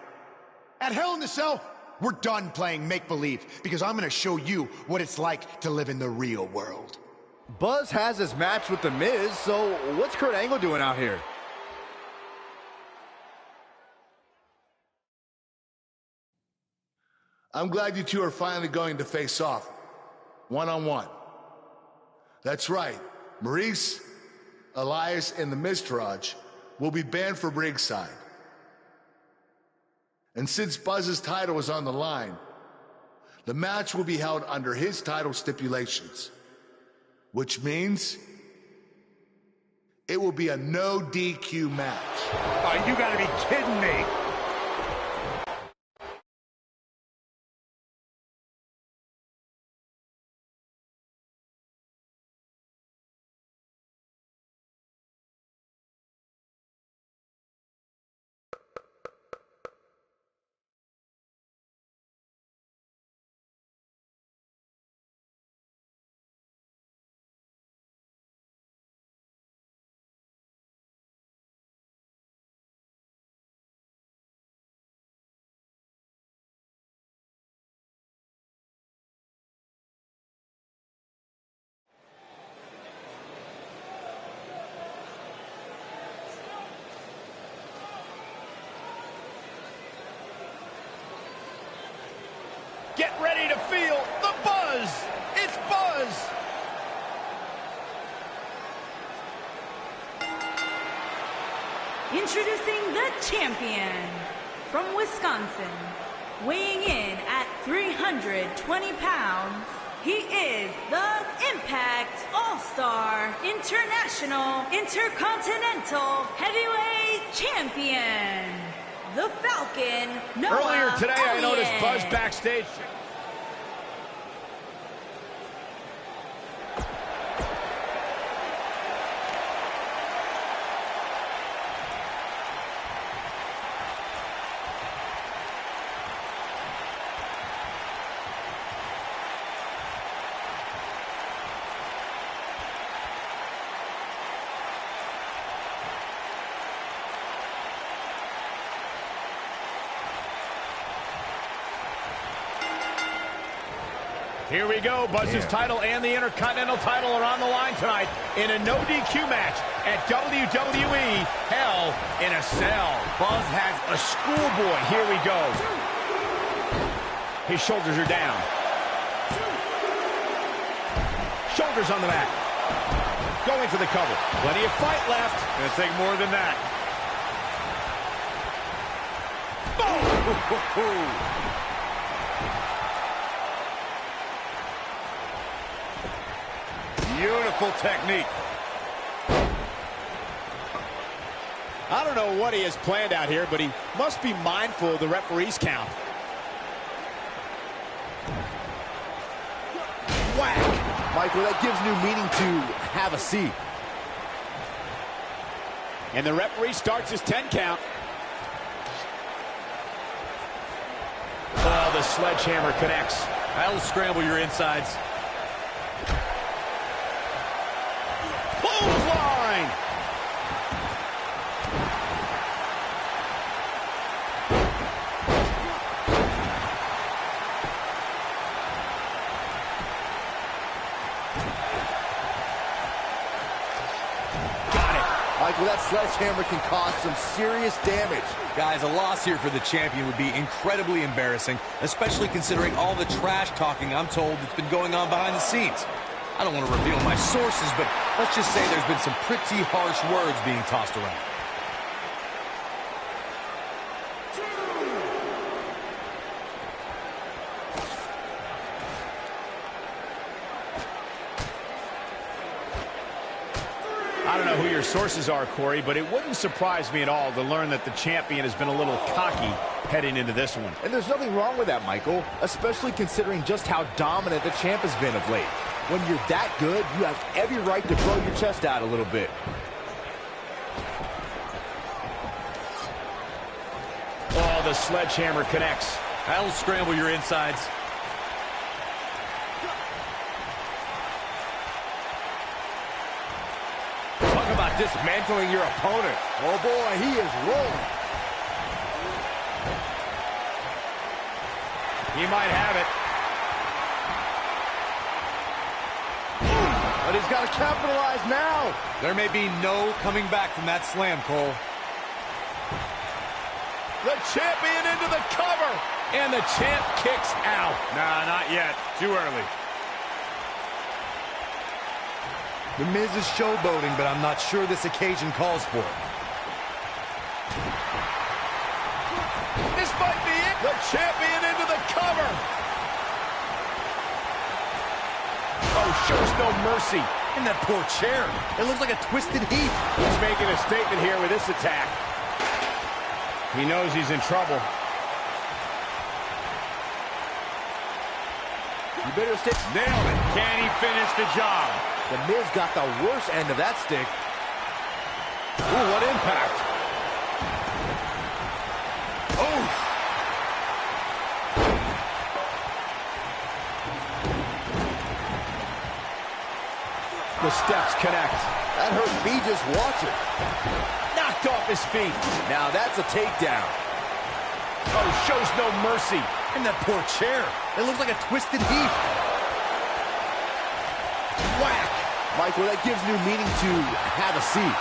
Speaker 6: At Hell in the Cell, we're done playing make-believe because I'm going to show you what it's like to live in the real world.
Speaker 3: Buzz has his match with The Miz, so what's Kurt Angle doing out here?
Speaker 5: I'm glad you two are finally going to face off, one-on-one. That's right, Maurice, Elias, and the Miztourage will be banned from ringside. And since Buzz's title is on the line, the match will be held under his title stipulations, which means it will be a no DQ match.
Speaker 4: Oh, you gotta be kidding me.
Speaker 1: Get ready to feel the buzz. It's Buzz.
Speaker 2: Introducing the champion from Wisconsin, weighing in at 320 pounds, he is the Impact All-Star International Intercontinental Heavyweight Champion, the Falcon, Noah
Speaker 1: Earlier today, I noticed
Speaker 2: Elliott.
Speaker 1: Buzz backstage. Here we go. Buzz's title and the Intercontinental title are on the line tonight in a no DQ match at WWE Hell in a Cell. Buzz has a schoolboy. Here we go. His shoulders are down. Shoulders on the mat. Going for the cover. Plenty of fight left.
Speaker 7: Gonna take more than that.
Speaker 1: Boom!
Speaker 7: Beautiful technique.
Speaker 1: I don't know what he has planned out here, but he must be mindful of the referee's count. Whack!
Speaker 3: Michael, that gives new meaning to have a seat.
Speaker 1: And the referee starts his 10 count. Oh, the sledgehammer connects.
Speaker 10: That'll scramble your insides.
Speaker 1: Clothesline!
Speaker 3: Michael, that sledgehammer can cause some serious damage.
Speaker 10: Guys, a loss here for the champion would be incredibly embarrassing, especially considering all the trash talking I'm told that's been going on behind the scenes. I don't want to reveal my sources, but let's just say there's been some pretty harsh words being tossed around.
Speaker 1: I don't know who your sources are, Corey, but it wouldn't surprise me at all to learn that the champion has been a little cocky heading into this one.
Speaker 3: And there's nothing wrong with that, Michael, especially considering just how dominant the champ has been of late. When you're that good, you have every right to blow your chest out a little bit.
Speaker 1: Oh, the sledgehammer connects.
Speaker 10: That'll scramble your insides.
Speaker 1: Talk about dismantling your opponent.
Speaker 3: Oh boy, he is rolling.
Speaker 1: He might have it.
Speaker 3: But he's got to capitalize now.
Speaker 10: There may be no coming back from that slam, Cole.
Speaker 1: The champion into the cover. And the champ kicks out.
Speaker 7: Nah, not yet. Too early.
Speaker 10: The Miz is showboating, but I'm not sure this occasion calls for it.
Speaker 1: This might be it. The champion into the cover. Oh, shows no mercy.
Speaker 10: And that poor chair. It looks like a twisted heap.
Speaker 1: He's making a statement here with this attack. He knows he's in trouble.
Speaker 3: You better stay.
Speaker 7: Nailed it. Can he finish the job?
Speaker 3: The Miz got the worst end of that stick.
Speaker 1: Ooh, what impact.
Speaker 7: Oh!
Speaker 1: The steps connect.
Speaker 3: That hurt me just watching.
Speaker 1: Knocked off his feet.
Speaker 3: Now that's a takedown.
Speaker 1: Oh, shows no mercy.
Speaker 10: And that poor chair. It looks like a twisted heap.
Speaker 1: Whack.
Speaker 3: Michael, that gives new meaning to have a seat.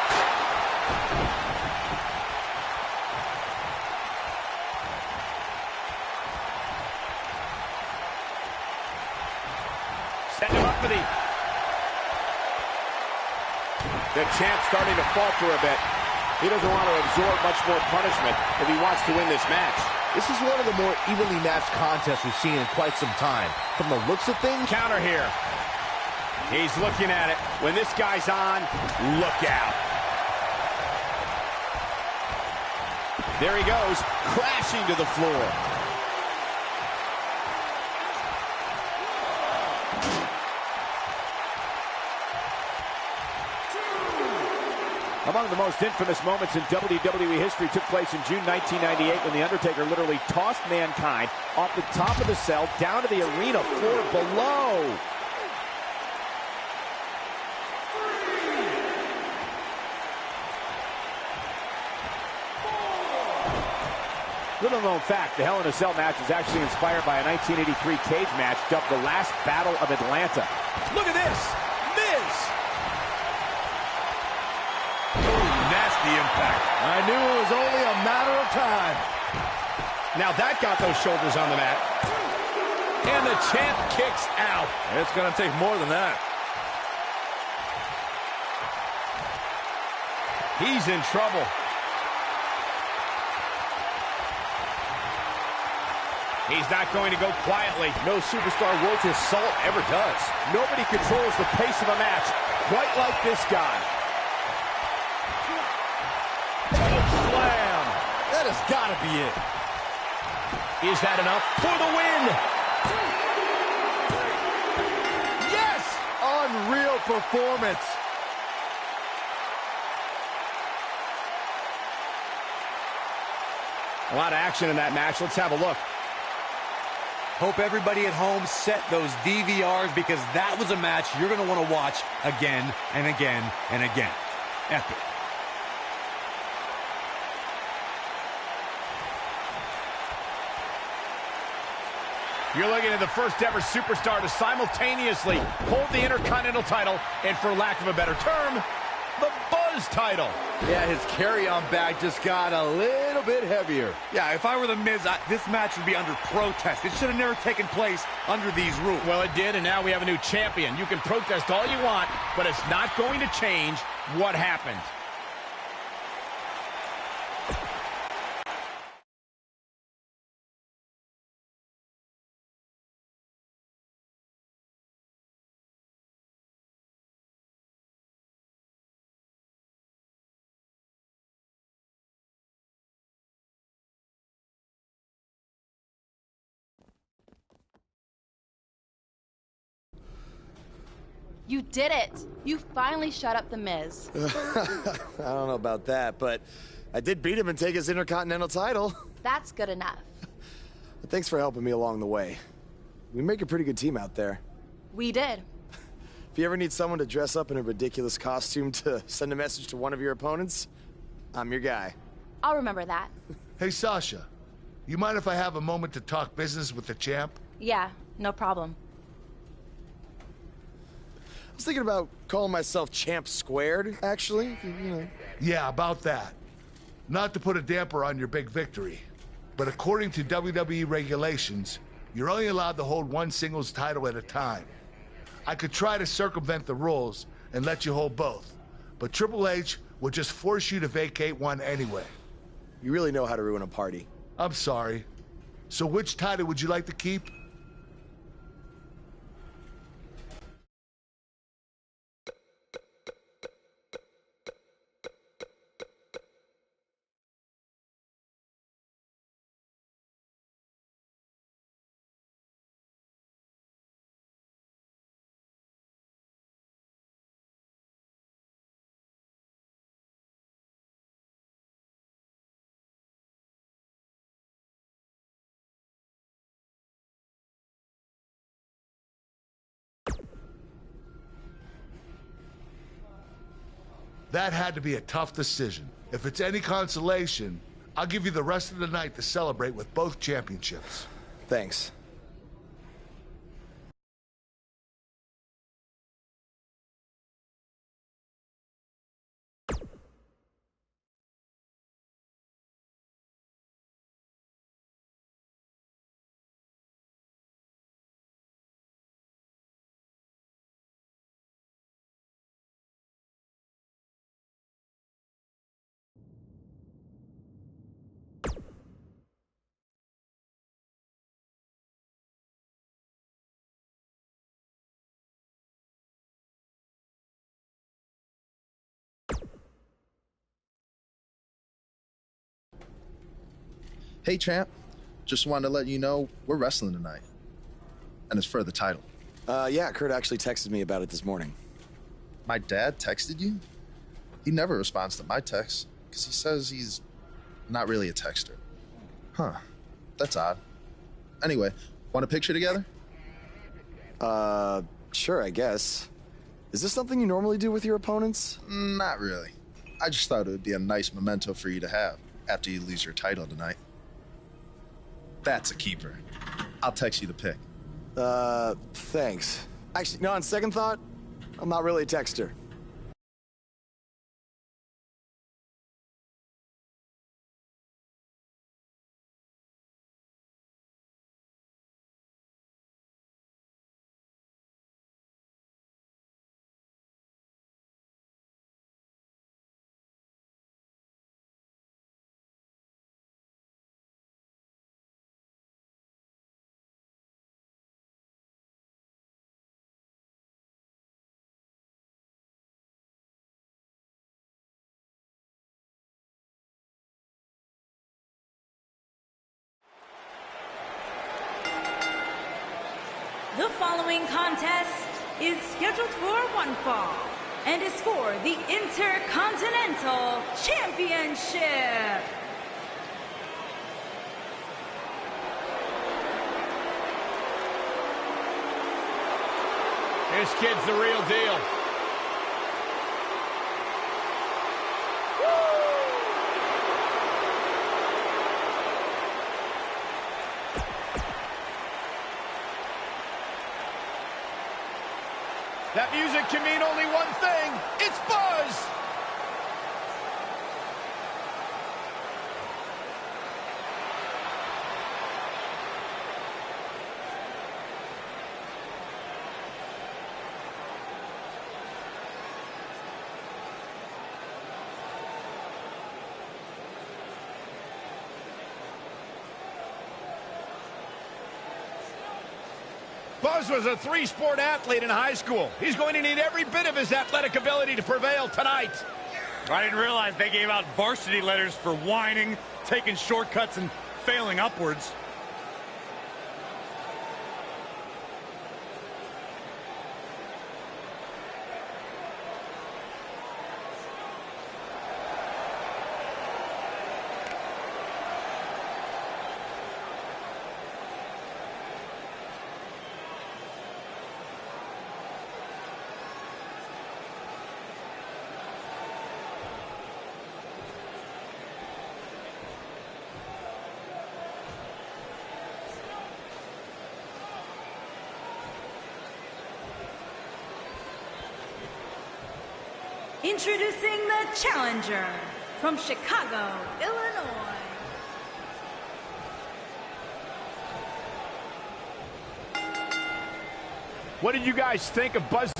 Speaker 4: The champ's starting to falter a bit. He doesn't want to absorb much more punishment if he wants to win this match.
Speaker 3: This is one of the more evenly matched contests we've seen in quite some time. From the looks of things...
Speaker 1: Counter here. He's looking at it. When this guy's on, look out. There he goes, crashing to the floor.
Speaker 4: Among the most infamous moments in WWE history took place in June 1998 when The Undertaker literally tossed Mankind off the top of the cell down to the arena floor below. Little known fact, the Hell in a Cell match is actually inspired by a 1983 cage match dubbed the Last Battle of Atlanta.
Speaker 1: Look at this, Miz.
Speaker 10: Nasty impact.
Speaker 3: I knew it was only a matter of time.
Speaker 1: Now that got those shoulders on the mat. And the champ kicks out.
Speaker 10: It's going to take more than that.
Speaker 1: He's in trouble. He's not going to go quietly.
Speaker 3: No superstar worth his salt ever does.
Speaker 4: Nobody controls the pace of a match quite like this guy.
Speaker 3: Slam! That has got to be it.
Speaker 1: Is that enough for the win?
Speaker 3: Yes! Unreal performance.
Speaker 1: A lot of action in that match. Let's have a look.
Speaker 10: Hope everybody at home set those DVRs because that was a match you're going to want to watch again and again and again. Epic.
Speaker 1: You're looking at the first ever superstar to simultaneously hold the Intercontinental title and, for lack of a better term, the Buzz title.
Speaker 3: Yeah, his carry-on bag just got a little bit heavier.
Speaker 10: Yeah, if I were The Miz, this match would be under protest. It should have never taken place under these rules.
Speaker 1: Well, it did, and now we have a new champion. You can protest all you want, but it's not going to change what happened.
Speaker 11: You did it! You finally shut up The Miz.
Speaker 9: I don't know about that, but I did beat him and take his Intercontinental title.
Speaker 11: That's good enough.
Speaker 9: But thanks for helping me along the way. We make a pretty good team out there.
Speaker 11: We did.
Speaker 9: If you ever need someone to dress up in a ridiculous costume to send a message to one of your opponents, I'm your guy.
Speaker 11: I'll remember that.
Speaker 5: Hey, Sasha, you mind if I have a moment to talk business with the champ?
Speaker 11: Yeah, no problem.
Speaker 9: I was thinking about calling myself Champ Squared, actually. You know.
Speaker 5: Yeah, about that. Not to put a damper on your big victory, but according to WWE regulations, you're only allowed to hold one singles title at a time. I could try to circumvent the rules and let you hold both, but Triple H would just force you to vacate one anyway.
Speaker 9: You really know how to ruin a party.
Speaker 5: I'm sorry. So which title would you like to keep? That had to be a tough decision. If it's any consolation, I'll give you the rest of the night to celebrate with both championships.
Speaker 9: Thanks.
Speaker 14: Hey, champ. Just wanted to let you know we're wrestling tonight. And it's for the title.
Speaker 9: Yeah, Kurt actually texted me about it this morning.
Speaker 14: My dad texted you? He never responds to my texts because he says he's not really a texter. Huh. That's odd. Anyway, want a picture together?
Speaker 9: Sure, I guess. Is this something you normally do with your opponents?
Speaker 14: Not really. I just thought it would be a nice memento for you to have after you lose your title tonight. That's a keeper. I'll text you the pic.
Speaker 9: Thanks. Actually, no, on second thought, I'm not really a texter.
Speaker 2: The following contest is scheduled for one fall and is for the Intercontinental Championship.
Speaker 1: This kid's the real deal. That music can mean only one thing. It's Buzz! Buzz was a three-sport athlete in high school. He's going to need every bit of his athletic ability to prevail tonight.
Speaker 7: I didn't realize they gave out varsity letters for whining, taking shortcuts, and failing upwards.
Speaker 2: Introducing the challenger from Chicago, Illinois.
Speaker 1: What did you guys think of Buzz's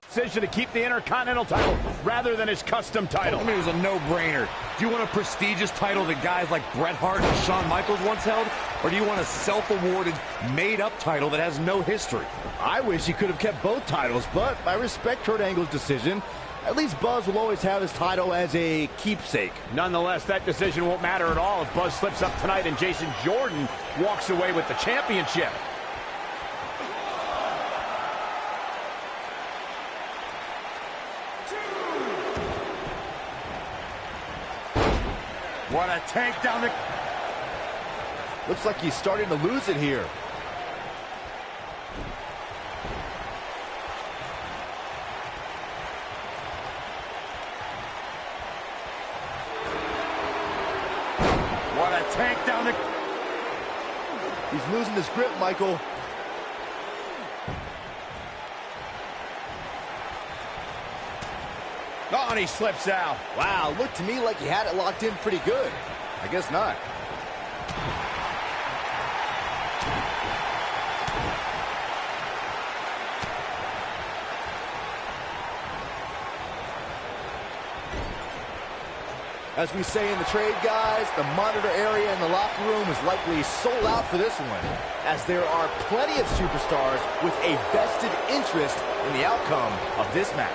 Speaker 1: decision to keep the Intercontinental title rather than his custom title?
Speaker 7: I mean, it was a no-brainer. Do you want a prestigious title that guys like Bret Hart and Shawn Michaels once held? Or do you want a self-awarded, made-up title that has no history?
Speaker 3: I wish he could have kept both titles, but I respect Kurt Angle's decision. At least Buzz will always have his title as a keepsake.
Speaker 1: Nonetheless, that decision won't matter at all if Buzz slips up tonight and Jason Jordan walks away with the championship.
Speaker 7: What a takedown.
Speaker 3: Looks like he's starting to lose it here.
Speaker 7: What a takedown.
Speaker 3: He's losing his grip, Michael.
Speaker 1: Oh, and he slips out.
Speaker 3: Wow, looked to me like he had it locked in pretty good. I guess not. As we say in the trade, guys, the monitor area in the locker room is likely sold out for this one, as there are plenty of superstars with a vested interest in the outcome of this match.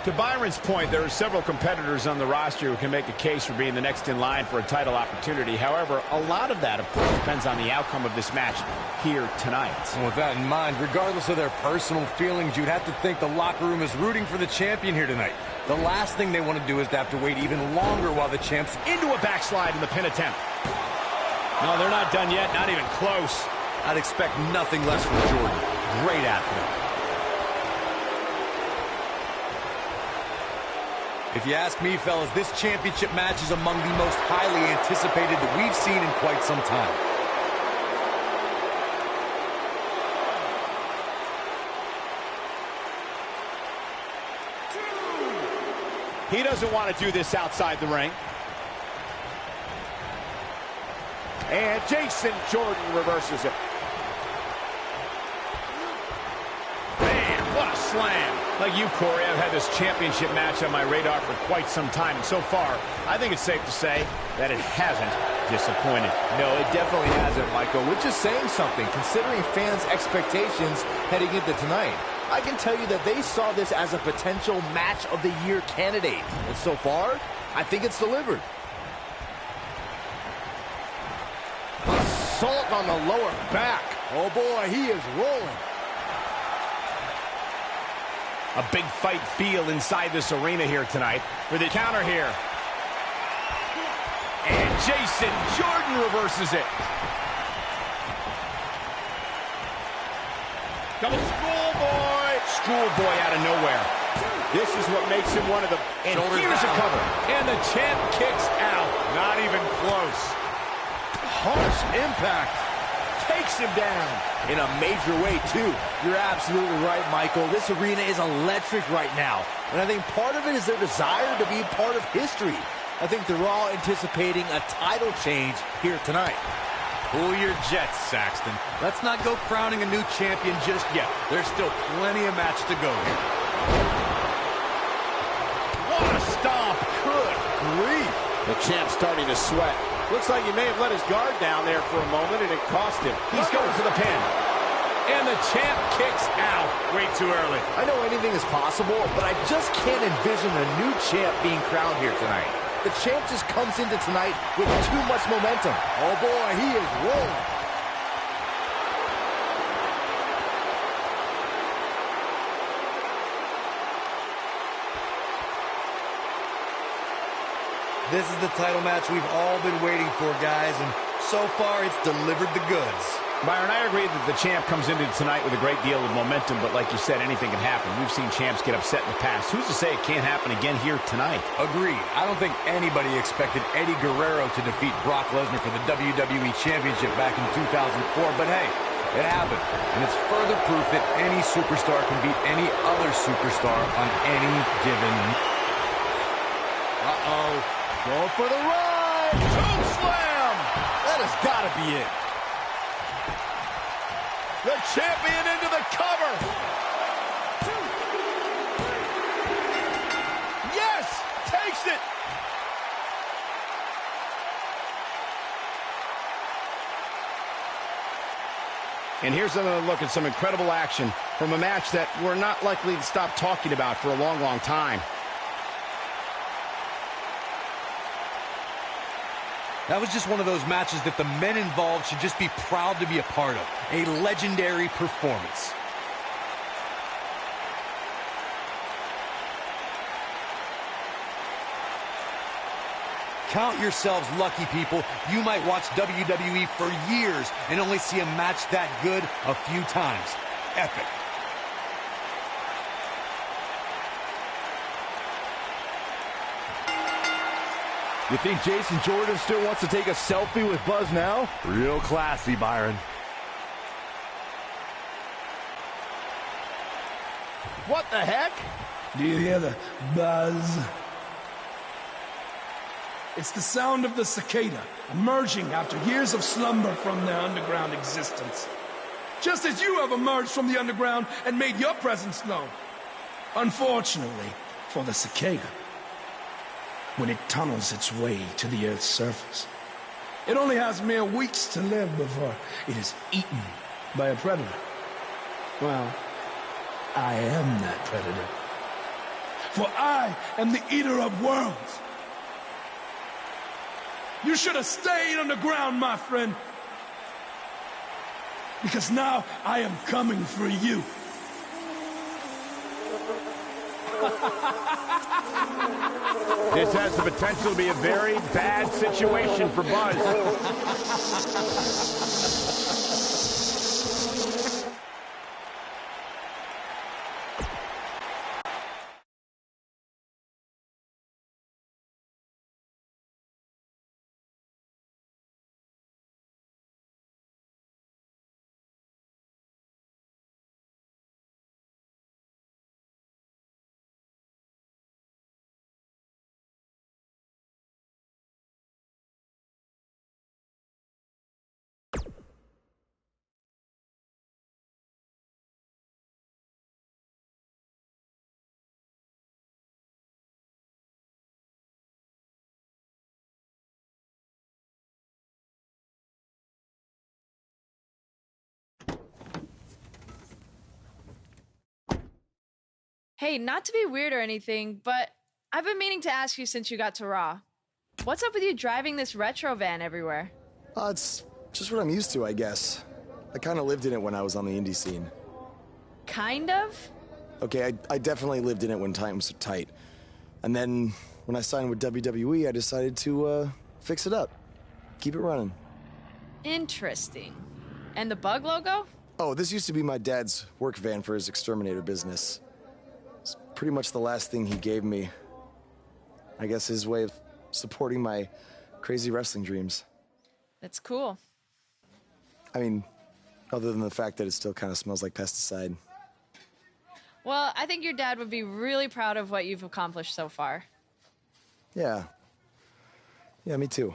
Speaker 1: To Byron's point, there are several competitors on the roster who can make a case for being the next in line for a title opportunity. However, a lot of that, of course, depends on the outcome of this match here tonight.
Speaker 10: And with that in mind, regardless of their personal feelings, you'd have to think the locker room is rooting for the champion here tonight. The last thing they want to do is to have to wait even longer while the champ's
Speaker 1: into a backslide in the pin attempt. No, they're not done yet, not even close.
Speaker 10: I'd expect nothing less from Jordan. Great athlete. If you ask me, fellas, this championship match is among the most highly anticipated that we've seen in quite some time.
Speaker 1: He doesn't want to do this outside the ring. And Jason Jordan reverses it. Man, what a slam. Like you, Corey, I've had this championship match on my radar for quite some time. And so far, I think it's safe to say that it hasn't disappointed.
Speaker 3: No, it definitely hasn't, Michael, which is saying something, considering fans' expectations heading into tonight. I can tell you that they saw this as a potential match of the year candidate. And so far, I think it's delivered. Assault on the lower back. Oh boy, he is rolling.
Speaker 1: A big fight feel inside this arena here tonight. For the counter here. And Jason Jordan reverses it. Double schoolboy. Schoolboy out of nowhere. This is what makes him one of the... And here's a cover. And the champ kicks out. Not even close.
Speaker 3: Harsh impact. Takes him down in a major way, too. You're absolutely right, Michael. This arena is electric right now. And I think part of it is their desire to be part of history. I think they're all anticipating a title change here tonight.
Speaker 10: Cool your jets, Saxton. Let's not go crowning a new champion just yet. There's still plenty of match to go here.
Speaker 1: What a stomp. Good grief. The champ's starting to sweat. Looks like he may have let his guard down there for a moment, and it cost him. He's going for the pin. And the champ kicks out. Way too early.
Speaker 3: I know anything is possible, but I just can't envision a new champ being crowned here tonight. The champ just comes into tonight with too much momentum. Oh boy, he is rolling.
Speaker 10: This is the title match we've all been waiting for, guys, and so far it's delivered the goods.
Speaker 1: Byron, I agree that the champ comes into tonight with a great deal of momentum, but like you said, anything can happen. We've seen champs get upset in the past. Who's to say it can't happen again here tonight?
Speaker 10: Agreed. I don't think anybody expected Eddie Guerrero to defeat Brock Lesnar for the WWE Championship back in 2004, but hey, it happened. And it's further proof that any superstar can beat any other superstar on any given night.
Speaker 3: Uh-oh. Going for the ride. Choke slam. That has got to be it. The champion into the cover. Yes, takes it.
Speaker 1: And here's another look at some incredible action from a match that we're not likely to stop talking about for a long, long time.
Speaker 10: That was just one of those matches that the men involved should just be proud to be a part of. A legendary performance. Count yourselves lucky, people. You might watch WWE for years and only see a match that good a few times. Epic.
Speaker 3: You think Jason Jordan still wants to take a selfie with Buzz now?
Speaker 10: Real classy, Byron.
Speaker 3: What the heck?
Speaker 12: Do you hear the buzz? It's the sound of the cicada emerging after years of slumber from their underground existence. Just as you have emerged from the underground and made your presence known. Unfortunately for the cicada, when it tunnels its way to the Earth's surface, it only has mere weeks to live before it is eaten by a predator. Well, I am that predator. for I am the eater of worlds. You should have stayed on the ground, my friend. Because now I am coming for you.
Speaker 4: This has the potential to be a very bad situation for Buzz.
Speaker 15: Hey, not to be weird or anything, but I've been meaning to ask you since you got to Raw. What's up with you driving this retro van everywhere?
Speaker 9: It's just what I'm used to, I guess. I kind of lived in it when I was on the indie scene.
Speaker 15: Kind of?
Speaker 9: Okay, I definitely lived in it when times were tight. And then when I signed with WWE, I decided to fix it up. Keep it running.
Speaker 15: Interesting. And the bug logo?
Speaker 9: Oh, this used to be my dad's work van for his exterminator business. It's pretty much the last thing he gave me. I guess his way of supporting my crazy wrestling dreams.
Speaker 15: That's cool.
Speaker 9: I mean, other than the fact that it still kind of smells like pesticide.
Speaker 15: Well, I think your dad would be really proud of what you've accomplished so far.
Speaker 9: Yeah. Yeah, me too.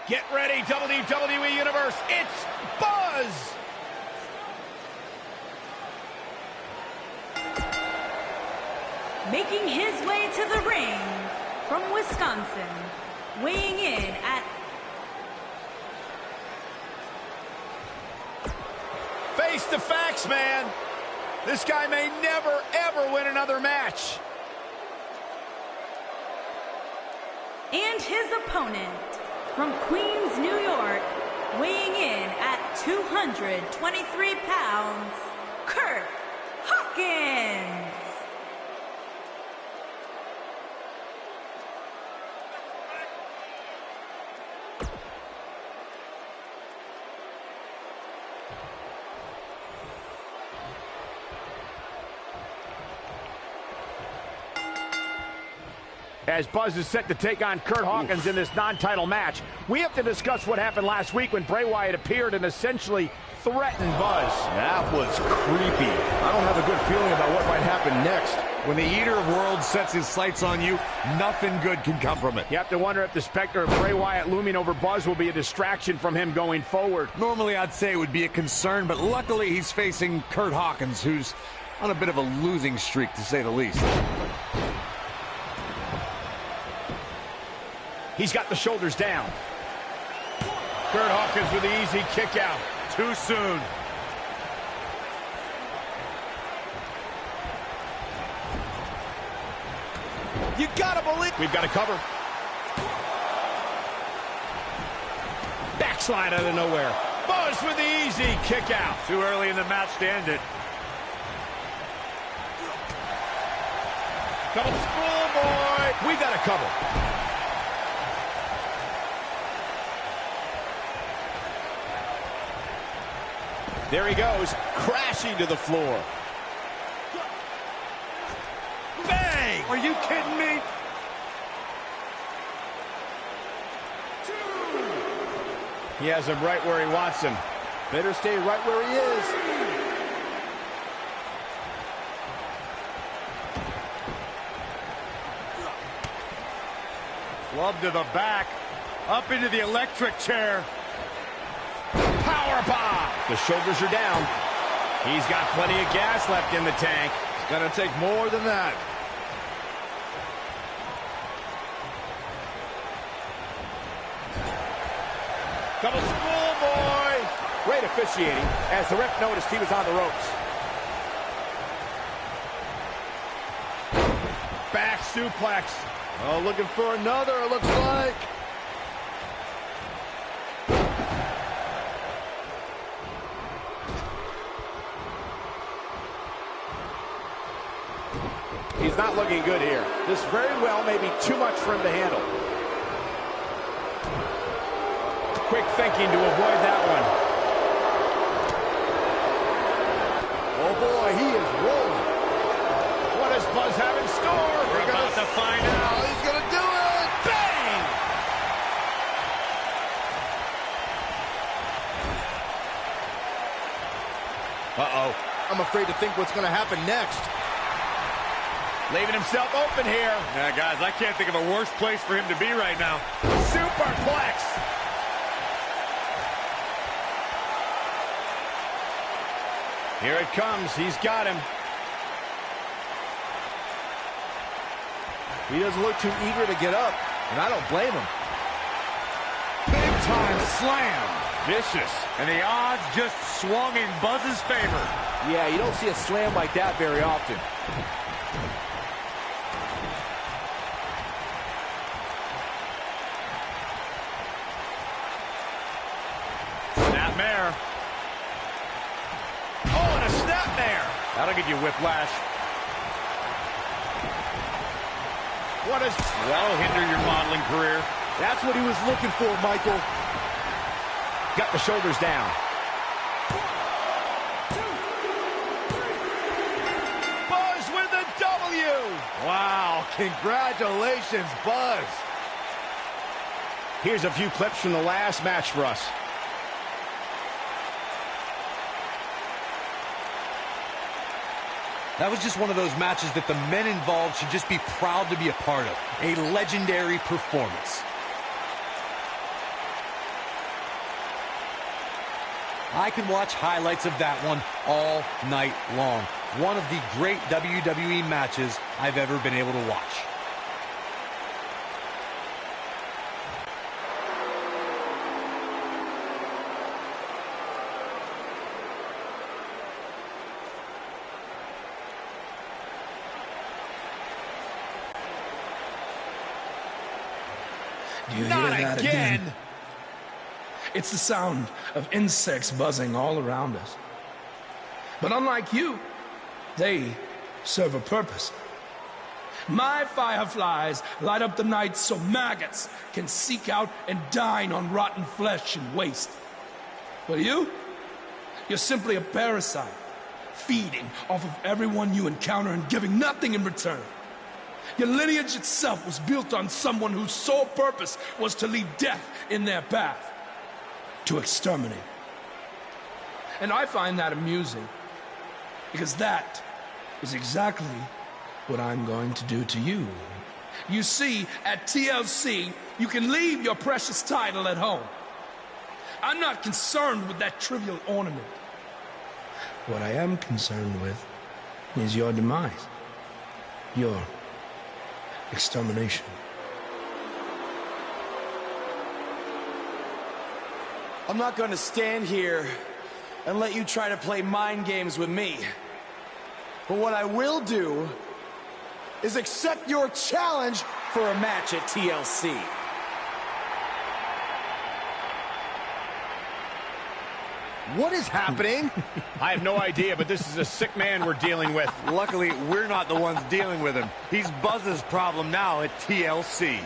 Speaker 4: Get ready, WWE Universe. It's Buzz!
Speaker 2: Making his way to the ring from Wisconsin, weighing in at...
Speaker 4: Face the facts, man. This guy may never, ever win another match.
Speaker 2: And his opponent, from Queens, New York, weighing in at 223 pounds, Kurt Hawkins.
Speaker 4: As Buzz is set to take on Kurt Hawkins in this non-title match, we have to discuss what happened last week when Bray Wyatt appeared and essentially threatened Buzz.
Speaker 7: That was creepy. I don't have a good feeling about what might happen next. When the Eater of Worlds sets his sights on you, nothing good can come from it.
Speaker 4: You have to wonder if the specter of Bray Wyatt looming over Buzz will be a distraction from him going forward.
Speaker 7: Normally I'd say it would be a concern, but luckily he's facing Kurt Hawkins, who's on a bit of a losing streak, to say the least.
Speaker 4: He's got the shoulders down. Kurt Hawkins with the easy kick out.
Speaker 7: Too soon.
Speaker 4: You gotta believe. We've got to cover. Backslide out of nowhere. Buzz with the easy kick out.
Speaker 7: Too early in the match to end it.
Speaker 4: Double schoolboy. We got to cover. There he goes, crashing to the floor. Bang!
Speaker 7: Are you kidding me?
Speaker 4: He has him right where he wants him.
Speaker 3: Better stay right where he is.
Speaker 7: Club to the back. Up into the electric chair.
Speaker 1: Power bomb. The shoulders are down. He's got plenty of gas left in the tank.
Speaker 3: It's gonna take more than that.
Speaker 1: Double schoolboy.
Speaker 4: Great officiating as the ref noticed he was on the ropes.
Speaker 1: Back suplex.
Speaker 3: Oh, looking for another, it looks like.
Speaker 4: He's not looking good here. This very well may be too much for him to handle.
Speaker 1: Quick thinking to avoid that one.
Speaker 3: Oh boy, he is rolling.
Speaker 1: What does Buzz have in store?
Speaker 7: We're about to find out.
Speaker 3: He's gonna do it!
Speaker 1: Bang! Uh-oh.
Speaker 3: I'm afraid to think what's gonna happen next.
Speaker 1: Leaving himself open here.
Speaker 7: Yeah, guys, I can't think of a worse place for him to be right now.
Speaker 1: Superplex. Here it comes. He's got him.
Speaker 3: He doesn't look too eager to get up, and I don't blame him.
Speaker 7: Big time slam. Vicious. And the odds just swung in Buzz's favor.
Speaker 4: Yeah, you don't see a slam like that very often.
Speaker 7: Snapmare.
Speaker 1: Oh, and a snapmare.
Speaker 7: That'll give you whiplash.
Speaker 1: What is...
Speaker 7: That'll hinder your modeling career.
Speaker 3: That's what he was looking for, Michael.
Speaker 1: Got the shoulders down. Buzz with the W.
Speaker 3: Wow, congratulations, Buzz.
Speaker 1: Here's a few clips from the last match for us.
Speaker 10: That was just one of those matches that the men involved should just be proud to be a part of. A legendary performance. I could watch highlights of that one all night long. One of the great WWE matches I've ever been able to watch.
Speaker 12: Do you hear
Speaker 1: Not
Speaker 12: that
Speaker 1: again.
Speaker 12: again? It's the sound of insects buzzing all around us. But unlike you, they serve a purpose. My fireflies light up the night so maggots can seek out and dine on rotten flesh and waste. But you're simply a parasite, feeding off of everyone you encounter and giving nothing in return. Your lineage itself was built on someone whose sole purpose was to leave death in their path, to exterminate. And I find that amusing, because that is exactly what I'm going to do to you. You see, at TLC, you can leave your precious title at home. I'm not concerned with that trivial ornament. What I am concerned with is your demise, your extermination.
Speaker 9: I'm not going to stand here and let you try to play mind games with me. But what I will do is accept your challenge for a match at TLC.
Speaker 3: What is happening?
Speaker 1: I have no idea, but this is a sick man we're dealing with.
Speaker 7: Luckily, we're not the ones dealing with him. He's Buzz's problem now at TLC.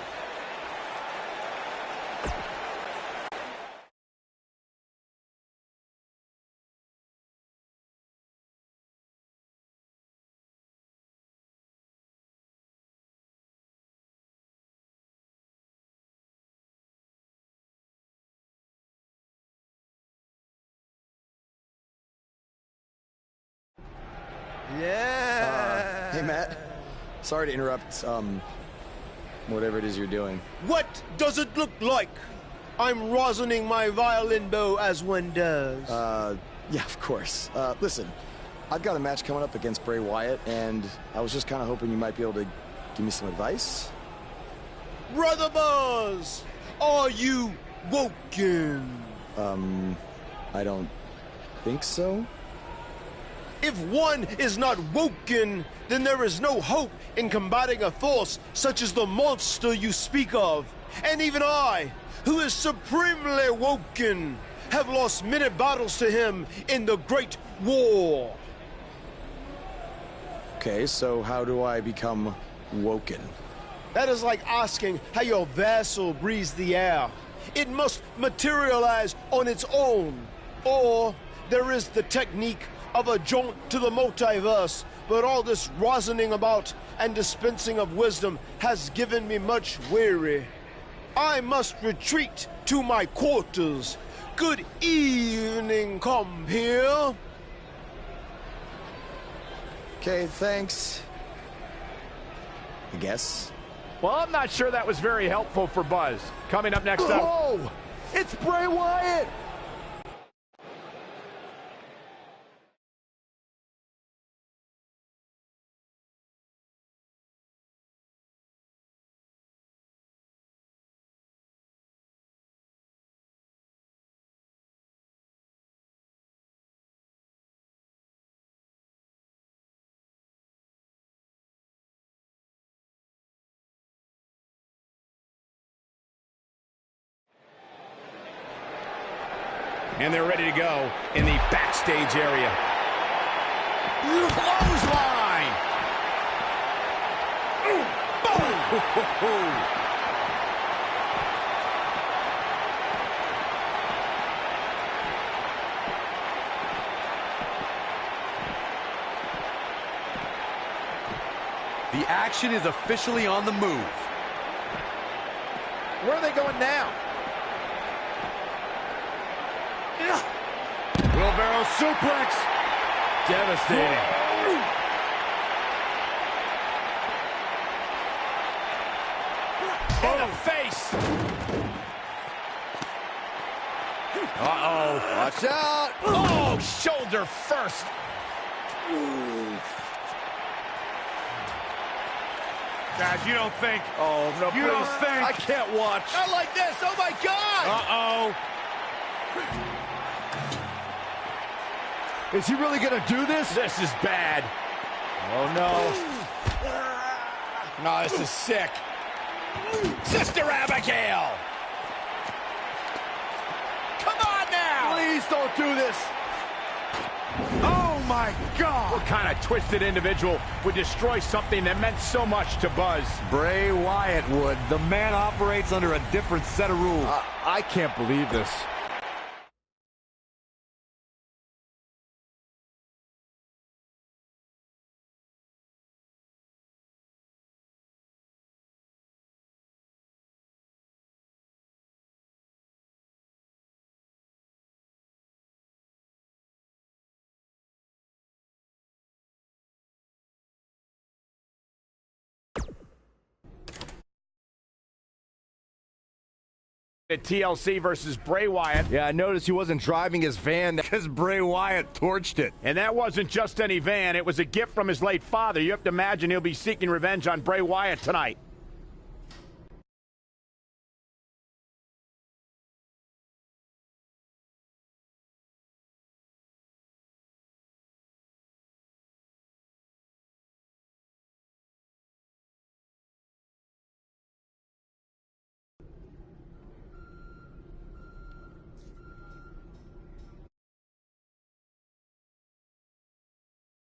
Speaker 3: Yeah.
Speaker 9: Hey, Matt. Sorry to interrupt. whatever it is you're doing.
Speaker 16: What does it look like? I'm rosining my violin bow as one does.
Speaker 9: Yeah, of course. Listen, I've got a match coming up against Bray Wyatt, and I was just kind of hoping you might be able to give me some advice.
Speaker 16: Brother Buzz, are you woken?
Speaker 9: I don't think so.
Speaker 16: If one is not woken, then there is no hope in combating a force such as the monster you speak of. And even I, who is supremely woken, have lost many battles to him in the Great War.
Speaker 9: Okay, so how do I become woken?
Speaker 16: That is like asking how your vessel breathes the air. It must materialize on its own. Or there is the technique of a jaunt to the multiverse, but all this rosining about and dispensing of wisdom has given me much weary. I must retreat to my quarters. Good evening, compeer.
Speaker 9: Okay, thanks. I guess.
Speaker 4: Well, I'm not sure that was very helpful for Buzz. Coming up next up...
Speaker 3: Oh! It's Bray Wyatt!
Speaker 1: And they're ready to go in the backstage area. Clothesline! Boom!
Speaker 10: The action is officially on the move.
Speaker 4: Where are they going now?
Speaker 7: Wheelbarrow suplex. Devastating.
Speaker 1: In the face.
Speaker 7: Uh-oh.
Speaker 3: Watch out!
Speaker 1: Oh, shoulder first.
Speaker 7: Guys, you don't think.
Speaker 3: Oh, no,
Speaker 7: You
Speaker 3: please.
Speaker 7: don't think.
Speaker 3: I can't watch.
Speaker 1: Not like this. Oh, my God.
Speaker 7: Uh-oh.
Speaker 3: Is he really going to do this?
Speaker 1: This is bad. Oh, no. No, this is sick. Sister Abigail. Come on now.
Speaker 3: Please don't do this.
Speaker 7: Oh, my God.
Speaker 4: What kind of twisted individual would destroy something that meant so much to Buzz?
Speaker 10: Bray Wyatt would. The man operates under a different set of rules.
Speaker 3: I can't believe this.
Speaker 4: At TLC versus Bray Wyatt.
Speaker 3: Yeah, I noticed he wasn't driving his van
Speaker 10: Because Bray Wyatt torched it.
Speaker 4: And that wasn't just any van. It was a gift from his late father. You have to imagine he'll be seeking revenge on Bray Wyatt tonight.